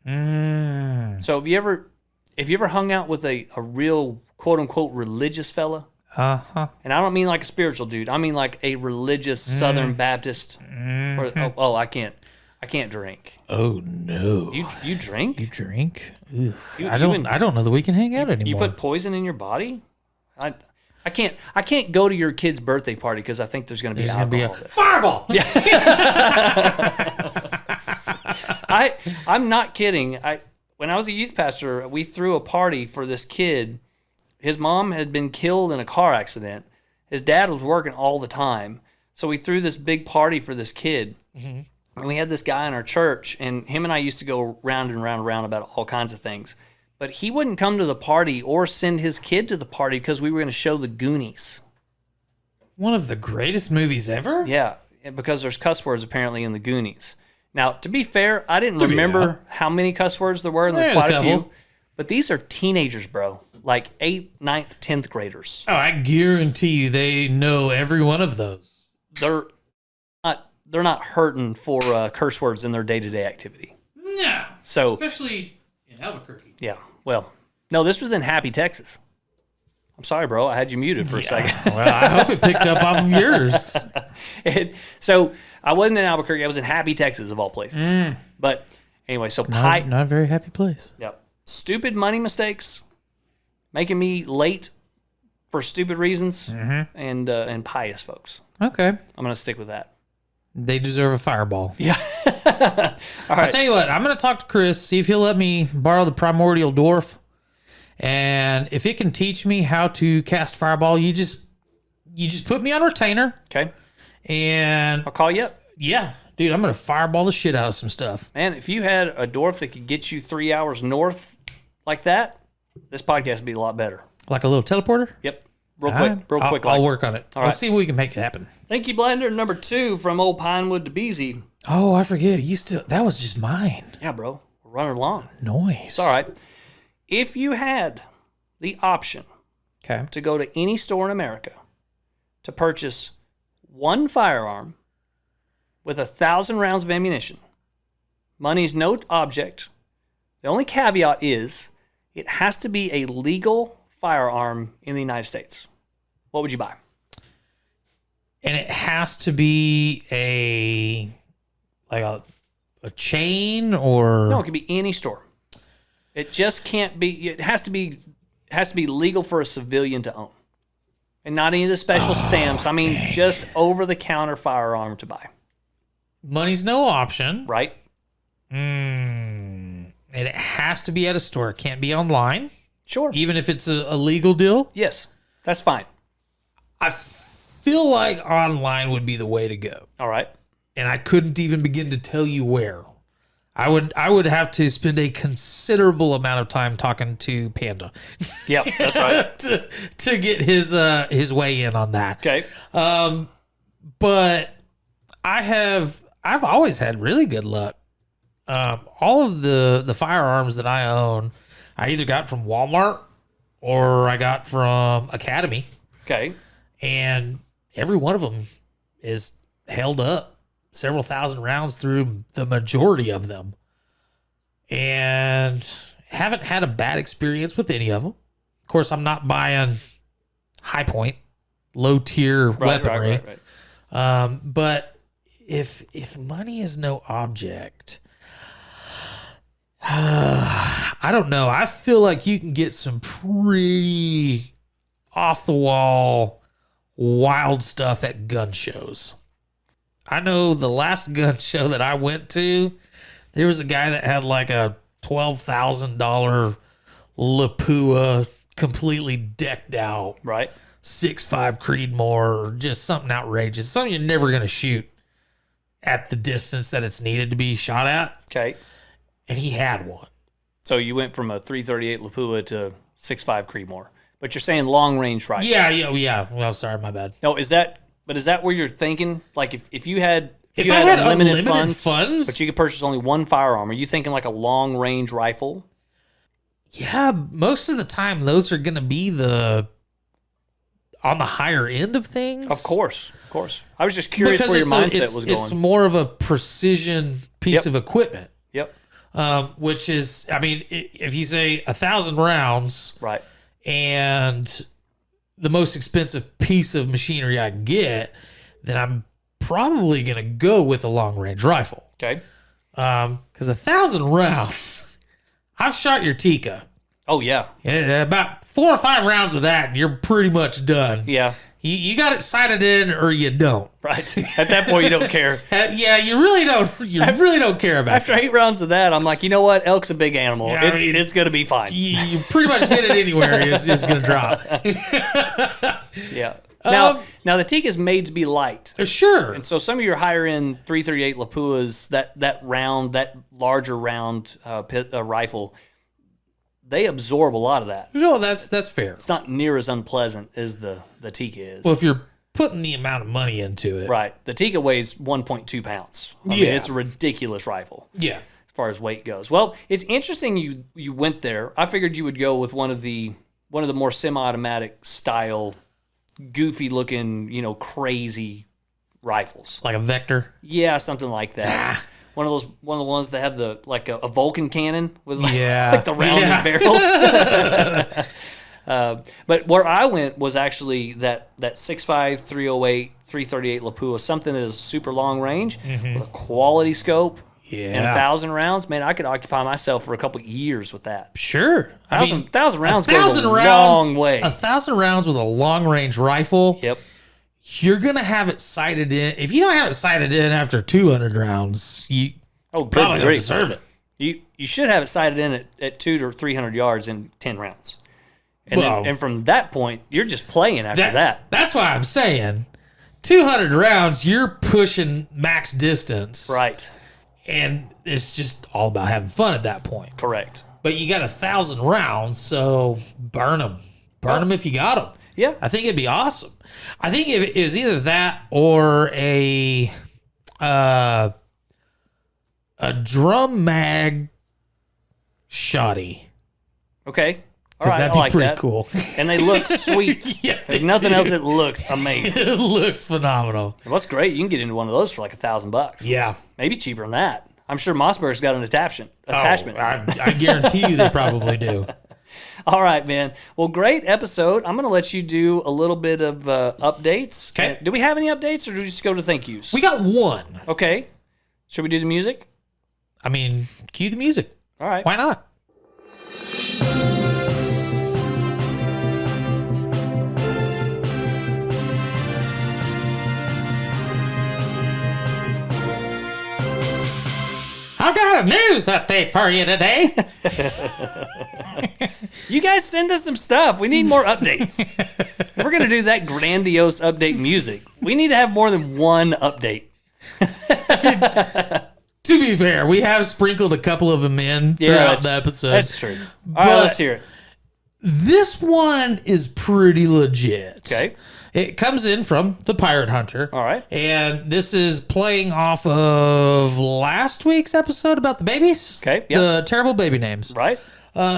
Speaker 1: So have you ever hung out with a real quote unquote religious fella?
Speaker 3: Uh-huh.
Speaker 1: And I don't mean like a spiritual dude. I mean like a religious Southern Baptist. Or, I can't drink.
Speaker 3: Oh no.
Speaker 1: You drink?
Speaker 3: You drink? I don't know that we can hang out anymore.
Speaker 1: You put poison in your body? I can't go to your kid's birthday party because I think there's going to be alcohol.
Speaker 3: Fireball.
Speaker 1: I'm not kidding. When I was a youth pastor, we threw a party for this kid. His mom had been killed in a car accident. His dad was working all the time. So we threw this big party for this kid. Mm-hmm. And we had this guy in our church, and him and I used to go round and round and round about all kinds of things. But he wouldn't come to the party or send his kid to the party because we were going to show the Goonies.
Speaker 3: One of the greatest movies ever?
Speaker 1: Yeah, because there's cuss words apparently in the Goonies. Now, to be fair, I didn't remember how many cuss words there were, and there were quite a few. But these are teenagers, bro. Like 8th, 9th, 10th graders.
Speaker 3: Oh, I guarantee you they know every one of those.
Speaker 1: They're not hurting for curse words in their day-to-day activity.
Speaker 3: No.
Speaker 1: So,
Speaker 3: especially in Albuquerque.
Speaker 1: Yeah. Well, no, this was in Happy, Texas. I'm sorry, bro. I had you muted for a second.
Speaker 3: Well, I hope it picked up off of yours.
Speaker 1: So I wasn't in Albuquerque. I was in Happy, Texas, of all places. But anyway, so
Speaker 3: not a very happy place.
Speaker 1: Yep. Stupid money mistakes, making me late for stupid reasons, and pious folks.
Speaker 3: Okay.
Speaker 1: I'm going to stick with that.
Speaker 3: They deserve a fireball.
Speaker 1: Yeah. All right.
Speaker 3: I'll tell you what. I'm going to talk to Chris, see if he'll let me borrow the primordial dwarf. And if it can teach me how to cast fireball, you just put me on retainer.
Speaker 1: Okay.
Speaker 3: And
Speaker 1: I'll call you up.
Speaker 3: Yeah. Dude, I'm going to fireball the shit out of some stuff.
Speaker 1: Man, if you had a dwarf that could get you 3 hours north like that, this podcast would be a lot better.
Speaker 3: Like a little teleporter?
Speaker 1: Yep. Real quick.
Speaker 3: I'll work on it.
Speaker 1: All
Speaker 3: Let's
Speaker 1: right.
Speaker 3: see if we can make it happen.
Speaker 1: Thank you, Blender. Number 2 from old Pinewood to Beezy.
Speaker 3: Oh, I forget. That was just mine.
Speaker 1: Yeah, bro. We're running along.
Speaker 3: Nice.
Speaker 1: It's all right. If you had the option to go to any store in America to purchase one firearm with 1,000 rounds of ammunition, money's no object. The only caveat is it has to be a legal firearm in the United States. What would you buy?
Speaker 3: And it has to be a like a chain or?
Speaker 1: No, it could be any store. It just can't be. It has to be legal for a civilian to own, and not any of the special stamps. I mean, just over-the-counter firearm to buy.
Speaker 3: Money's no option.
Speaker 1: Right.
Speaker 3: And it has to be at a store. It can't be online.
Speaker 1: Sure.
Speaker 3: Even if it's a legal deal.
Speaker 1: Yes, that's fine.
Speaker 3: I feel like online would be the way to go.
Speaker 1: All right.
Speaker 3: And I couldn't even begin to tell you where. I would have to spend a considerable amount of time talking to Panda.
Speaker 1: Yep, that's right.
Speaker 3: to get his way in on that.
Speaker 1: Okay.
Speaker 3: But I've always had really good luck. All of the firearms that I own, I either got from Walmart or I got from Academy.
Speaker 1: Okay.
Speaker 3: And every one of them is held up several thousand rounds through the majority of them. And haven't had a bad experience with any of them. Of course, I'm not buying high point, low tier weaponry.
Speaker 1: Right.
Speaker 3: But if money is no object, I don't know. I feel like you can get some pretty off the wall, wild stuff at gun shows. I know the last gun show that I went to, there was a guy that had like a $12,000 Lapua, completely decked out.
Speaker 1: Right.
Speaker 3: 6.5 Creedmoor, or just something outrageous. Something you're never going to shoot at the distance that it's needed to be shot at.
Speaker 1: Okay.
Speaker 3: And he had one.
Speaker 1: So you went from a 338 Lapua to 6.5 Creedmoor. But you're saying long range rifle.
Speaker 3: Yeah. Well, sorry, my bad.
Speaker 1: No, is that where you're thinking? Like if you had
Speaker 3: I had unlimited funds,
Speaker 1: but you could purchase only one firearm, are you thinking like a long range rifle?
Speaker 3: Yeah, most of the time those are going to be on the higher end of things.
Speaker 1: Of course. I was just curious where your mindset was going.
Speaker 3: It's more of a precision piece of equipment.
Speaker 1: Yep.
Speaker 3: Which is, I mean, if you say 1,000 rounds,
Speaker 1: right,
Speaker 3: and the most expensive piece of machinery I can get, then I'm probably going to go with a long range rifle.
Speaker 1: Okay.
Speaker 3: Because 1,000 rounds, I've shot your Tika.
Speaker 1: Oh, yeah.
Speaker 3: About 4 or 5 rounds of that, and you're pretty much done.
Speaker 1: Yeah.
Speaker 3: You got it sighted in, or you don't.
Speaker 1: Right. At that point, you don't care.
Speaker 3: Yeah, you really don't. You really don't care about.
Speaker 1: After 8 rounds of that, I'm like, you know what? Elk's a big animal.
Speaker 3: Yeah,
Speaker 1: it's going to be fine.
Speaker 3: You pretty much hit it anywhere. It's going to drop.
Speaker 1: Yeah. Now the Tika is made to be light.
Speaker 3: Sure.
Speaker 1: And so some of your higher end 338 Lapuas, that larger round rifle, they absorb a lot of that.
Speaker 3: No, that's fair.
Speaker 1: It's not near as unpleasant as the Tika is.
Speaker 3: Well, if you're putting the amount of money into it.
Speaker 1: Right. The Tika weighs 1.2 pounds. I mean, it's a ridiculous rifle.
Speaker 3: Yeah.
Speaker 1: As far as weight goes. Well, it's interesting you went there. I figured you would go with one of the more semi-automatic style, goofy looking, crazy rifles.
Speaker 3: Like a Vector?
Speaker 1: Yeah, something like that. One of the ones that have a Vulcan cannon with like the rounded barrels. But where I went was actually that 6.5, 308, 338 Lapua, something that is super long range with a quality scope and 1,000 rounds. Man, I could occupy myself for a couple of years with that.
Speaker 3: Sure.
Speaker 1: 1,000 rounds goes a long way.
Speaker 3: 1,000 rounds with a long range rifle.
Speaker 1: Yep.
Speaker 3: You're going to have it sighted in. If you don't have it sighted in after 200 rounds, you probably don't deserve it.
Speaker 1: You should have it sighted in at 200 to 300 yards in 10 rounds. And from that point, you're just playing after that.
Speaker 3: That's why I'm saying 200 rounds, you're pushing max distance.
Speaker 1: Right.
Speaker 3: And it's just all about having fun at that point.
Speaker 1: Correct.
Speaker 3: But you got 1,000 rounds, so burn them. Burn them if you got them.
Speaker 1: Yeah.
Speaker 3: I think it'd be awesome. I think if it was either that or a drum mag shotty.
Speaker 1: Okay. All
Speaker 3: Because
Speaker 1: right,
Speaker 3: that'd be
Speaker 1: I like
Speaker 3: pretty
Speaker 1: that.
Speaker 3: Cool.
Speaker 1: And they look sweet.
Speaker 3: Yeah,
Speaker 1: if nothing else, it looks amazing.
Speaker 3: It looks phenomenal.
Speaker 1: And what's great, you can get into one of those for like $1,000.
Speaker 3: Yeah.
Speaker 1: Maybe cheaper than that. I'm sure Mossberg's got an attachment.
Speaker 3: I guarantee you they probably do.
Speaker 1: All right, man. Well, great episode. I'm going to let you do a little bit of updates.
Speaker 3: Okay.
Speaker 1: Do we have any updates, or do we just go to thank yous?
Speaker 3: We got one.
Speaker 1: Okay. Should we do the music?
Speaker 3: I mean, cue the music.
Speaker 1: All right.
Speaker 3: Why not? I've got a news update for you today.
Speaker 1: You guys send us some stuff. We need more updates. If we're going to do that grandiose update music, we need to have more than one update.
Speaker 3: To be fair, we have sprinkled a couple of them in throughout the episode.
Speaker 1: That's true. All right, let's hear it.
Speaker 3: This one is pretty legit.
Speaker 1: Okay.
Speaker 3: It comes in from the Pirate Hunter.
Speaker 1: All right.
Speaker 3: And this is playing off of last week's episode about the babies.
Speaker 1: Okay. Yep.
Speaker 3: The terrible baby names.
Speaker 1: Right.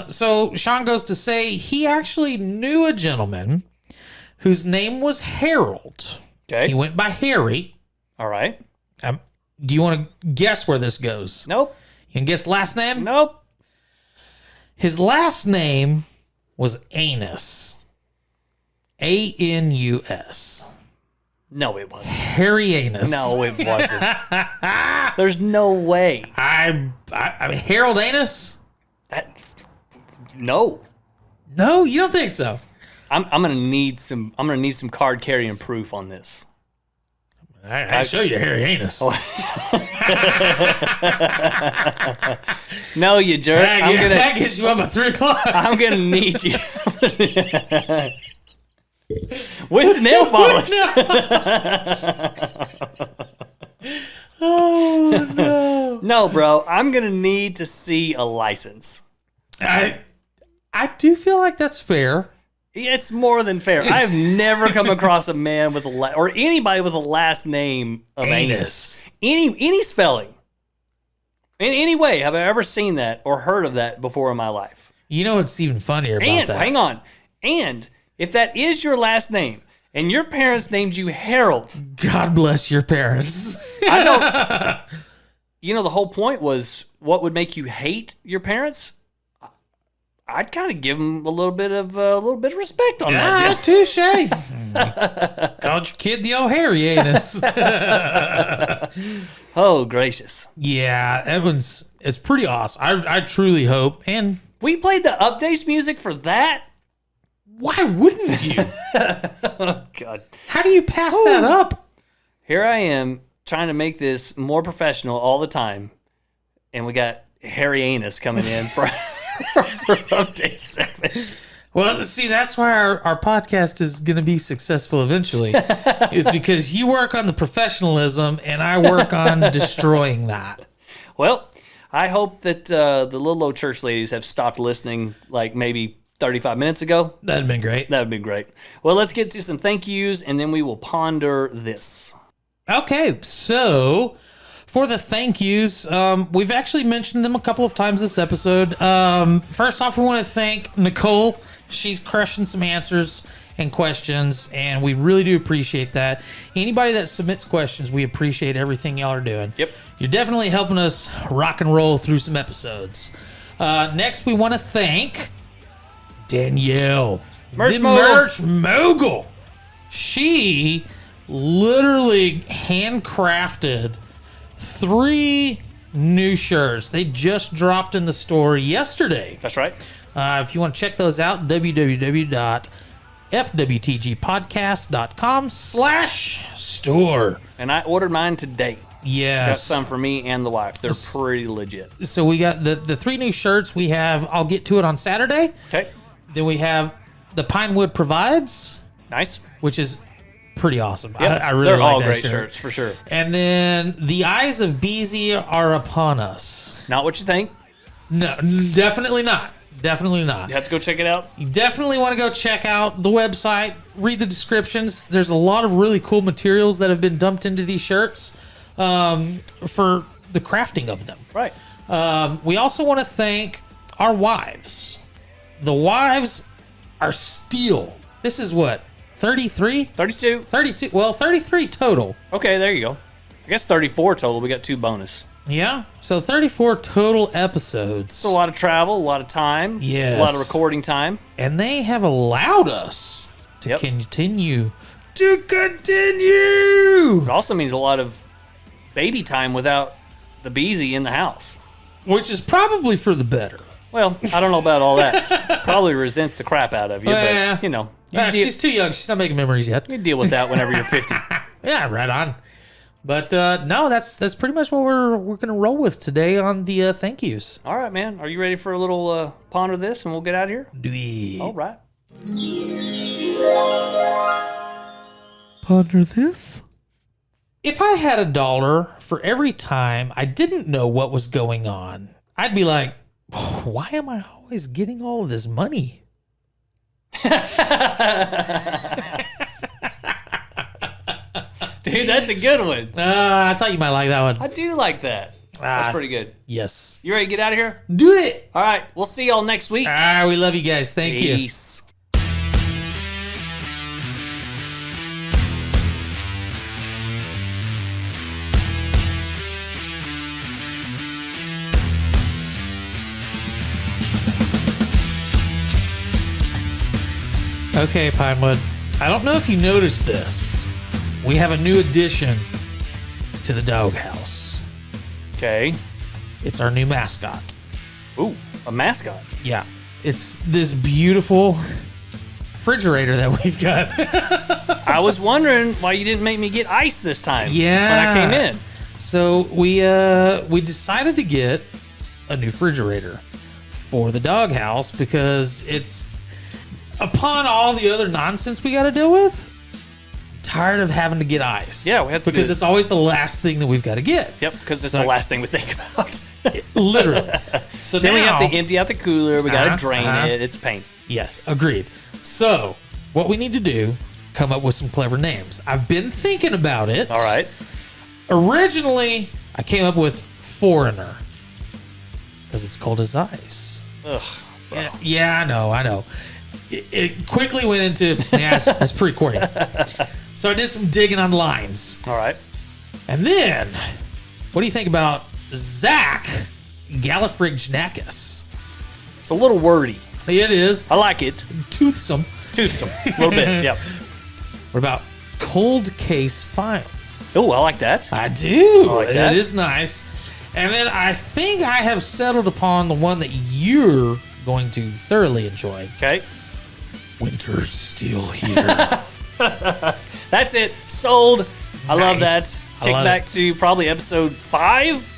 Speaker 3: So Sean goes to say he actually knew a gentleman whose name was Harold.
Speaker 1: Okay.
Speaker 3: He went by Harry.
Speaker 1: All right.
Speaker 3: Do you want to guess where this goes?
Speaker 1: Nope.
Speaker 3: You can guess last name?
Speaker 1: Nope.
Speaker 3: His last name was Anus. Anus.
Speaker 1: No, it wasn't.
Speaker 3: Harry Anus.
Speaker 1: No, it wasn't. There's no way.
Speaker 3: I mean, Harold Anus?
Speaker 1: No.
Speaker 3: No, you don't think so?
Speaker 1: I'm gonna need some card carrying proof on this.
Speaker 3: I show you Harry Anus.
Speaker 1: No, you jerk.
Speaker 3: That gets you up at 3 o'clock.
Speaker 1: I'm gonna need you with nail polish.
Speaker 3: Oh no!
Speaker 1: No, bro. I'm gonna need to see a license.
Speaker 3: I do feel like that's fair.
Speaker 1: It's more than fair. I have never come across a man with or anybody with a last name of Anus. Any spelling. In any way have I ever seen that or heard of that before in my life.
Speaker 3: You know what's even funnier about that?
Speaker 1: Hang on. And if that is your last name and your parents named you Harold.
Speaker 3: God bless your parents.
Speaker 1: I don't. You know, the whole point was what would make you hate your parents? I'd kind of give them a little bit of respect on that.
Speaker 3: Touche. Called your kid the old Harry Anus.
Speaker 1: Oh, gracious.
Speaker 3: Yeah, it's pretty awesome. I truly hope. And
Speaker 1: we played the updates music for that?
Speaker 3: Why wouldn't you?
Speaker 1: Oh, God.
Speaker 3: How do you pass that up?
Speaker 1: Here I am trying to make this more professional all the time, and we got Harry Anus coming in for our update segment.
Speaker 3: Well, see, that's why our podcast is going to be successful eventually, is because you work on the professionalism and I work on destroying that.
Speaker 1: Well, I hope that the Little Old Church ladies have stopped listening like maybe 35 minutes ago.
Speaker 3: That'd been great.
Speaker 1: That would be great. Well, let's get to some thank yous, and then we will ponder this.
Speaker 3: Okay, so for the thank yous, we've actually mentioned them a couple of times this episode. First off, we want to thank Nicole. She's crushing some answers and questions, and we really do appreciate that. Anybody that submits questions, we appreciate everything y'all are doing.
Speaker 1: Yep.
Speaker 3: You're definitely helping us rock and roll through some episodes. Next, we want to thank Danielle,
Speaker 1: Merch Mogul.
Speaker 3: Merch Mogul. She literally handcrafted 3 new shirts. They just dropped in the store yesterday.
Speaker 1: That's right.
Speaker 3: If you want to check those out, www.fwtgpodcast.com/store.
Speaker 1: And I ordered mine today.
Speaker 3: Yes.
Speaker 1: Got some for me and the wife. They're pretty legit.
Speaker 3: So we got the 3 new shirts. We have, I'll get to it on Saturday.
Speaker 1: Okay.
Speaker 3: Then we have the Pinewood Provides,
Speaker 1: Nice.
Speaker 3: which is pretty awesome.
Speaker 1: Yep.
Speaker 3: I really
Speaker 1: They're
Speaker 3: like
Speaker 1: all
Speaker 3: that
Speaker 1: great
Speaker 3: shirt.
Speaker 1: shirts, for sure.
Speaker 3: And then the Eyes of Beezy are upon us.
Speaker 1: Not what you think.
Speaker 3: No, definitely not. Definitely not.
Speaker 1: You have to go check it out.
Speaker 3: You definitely want to go check out the website, read the descriptions. There's a lot of really cool materials that have been dumped into these shirts for the crafting of them.
Speaker 1: Right.
Speaker 3: We also want to thank our wives. The wives are steel. This is what, 33?
Speaker 1: 32.
Speaker 3: 32. Well, 33 total.
Speaker 1: Okay, there you go. I guess 34 total. We got 2 bonus.
Speaker 3: Yeah. So 34 total episodes.
Speaker 1: It's a lot of travel, a lot of time.
Speaker 3: Yes.
Speaker 1: A lot of recording time.
Speaker 3: And they have allowed us to
Speaker 1: Yep.
Speaker 3: continue. To continue!
Speaker 1: It also means a lot of baby time without the Beezy in the house.
Speaker 3: Which is probably for the better.
Speaker 1: Well, I don't know about all that. Probably resents the crap out of you, but, you know.
Speaker 3: She's too young. She's not making memories yet.
Speaker 1: You deal with that whenever you're 50.
Speaker 3: Yeah, right on. But no, that's pretty much what we're gonna roll with today on the thank yous.
Speaker 1: All right, man. Are you ready for a little ponder this, and we'll get out of here?
Speaker 3: Do we
Speaker 1: All right.
Speaker 3: ponder this? If I had $1 for every time I didn't know what was going on, I'd be like, why am I always getting all of this money?
Speaker 1: Dude, that's a good one.
Speaker 3: I thought you might like that one.
Speaker 1: I do like that. That's pretty good.
Speaker 3: Yes.
Speaker 1: You ready to get out of here?
Speaker 3: Do it.
Speaker 1: All right. We'll see y'all next week.
Speaker 3: We love you guys. Thank you.
Speaker 1: Peace.
Speaker 3: Okay, Pinewood. I don't know if you noticed this. We have a new addition to the doghouse.
Speaker 1: Okay.
Speaker 3: It's our new mascot.
Speaker 1: Ooh, a mascot.
Speaker 3: Yeah. It's this beautiful refrigerator that we've got.
Speaker 1: I was wondering why you didn't make me get ice this time.
Speaker 3: Yeah.
Speaker 1: When I came in.
Speaker 3: So we decided to get a new refrigerator for the doghouse because it's, upon all the other nonsense we got to deal with, tired of having to get ice.
Speaker 1: Yeah, we have to
Speaker 3: because it's always the last thing that we've got to get.
Speaker 1: Yep, because it's
Speaker 3: So-
Speaker 1: the last thing we think about.
Speaker 3: Literally. So
Speaker 1: Then we have to
Speaker 3: now-
Speaker 1: empty out the cooler. We got to
Speaker 3: Uh-huh,
Speaker 1: drain
Speaker 3: uh-huh.
Speaker 1: it. It's a pain.
Speaker 3: Yes, agreed. So what we need to do, come up with some clever names. I've been thinking about it.
Speaker 1: All right.
Speaker 3: Originally, I came up with Foreigner because it's cold as ice.
Speaker 1: Ugh.
Speaker 3: Yeah, I know. It quickly went into, that's pretty corny. So I did some digging on lines.
Speaker 1: All right.
Speaker 3: And then, what do you think about Zach Gallifreygnakis?
Speaker 1: It's a little wordy.
Speaker 3: It is.
Speaker 1: I like it.
Speaker 3: Toothsome.
Speaker 1: Toothsome. A little bit. Yep.
Speaker 3: What about Cold Case Files?
Speaker 1: Oh, I like that.
Speaker 3: I do.
Speaker 1: I like that.
Speaker 3: It is nice. And then I think I have settled upon the one that you're going to thoroughly enjoy.
Speaker 1: Okay.
Speaker 3: Winter's Still Here.
Speaker 1: That's it. Sold. I love that.
Speaker 3: Nice. I
Speaker 1: Take
Speaker 3: love
Speaker 1: back to probably episode 5, 4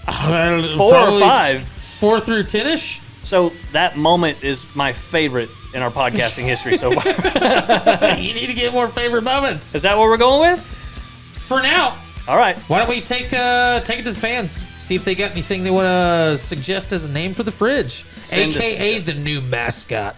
Speaker 3: Probably
Speaker 1: or 5.
Speaker 3: 4 through 10-ish.
Speaker 1: So that moment is my favorite in our podcasting history so far.
Speaker 3: You need to get more favorite moments.
Speaker 1: Is that what we're going with?
Speaker 3: For now,
Speaker 1: All right.
Speaker 3: why don't we take it to the fans? See if they got anything they want to suggest as a name for the fridge.
Speaker 1: Send us
Speaker 3: AKA the
Speaker 1: suggestions.
Speaker 3: new mascot.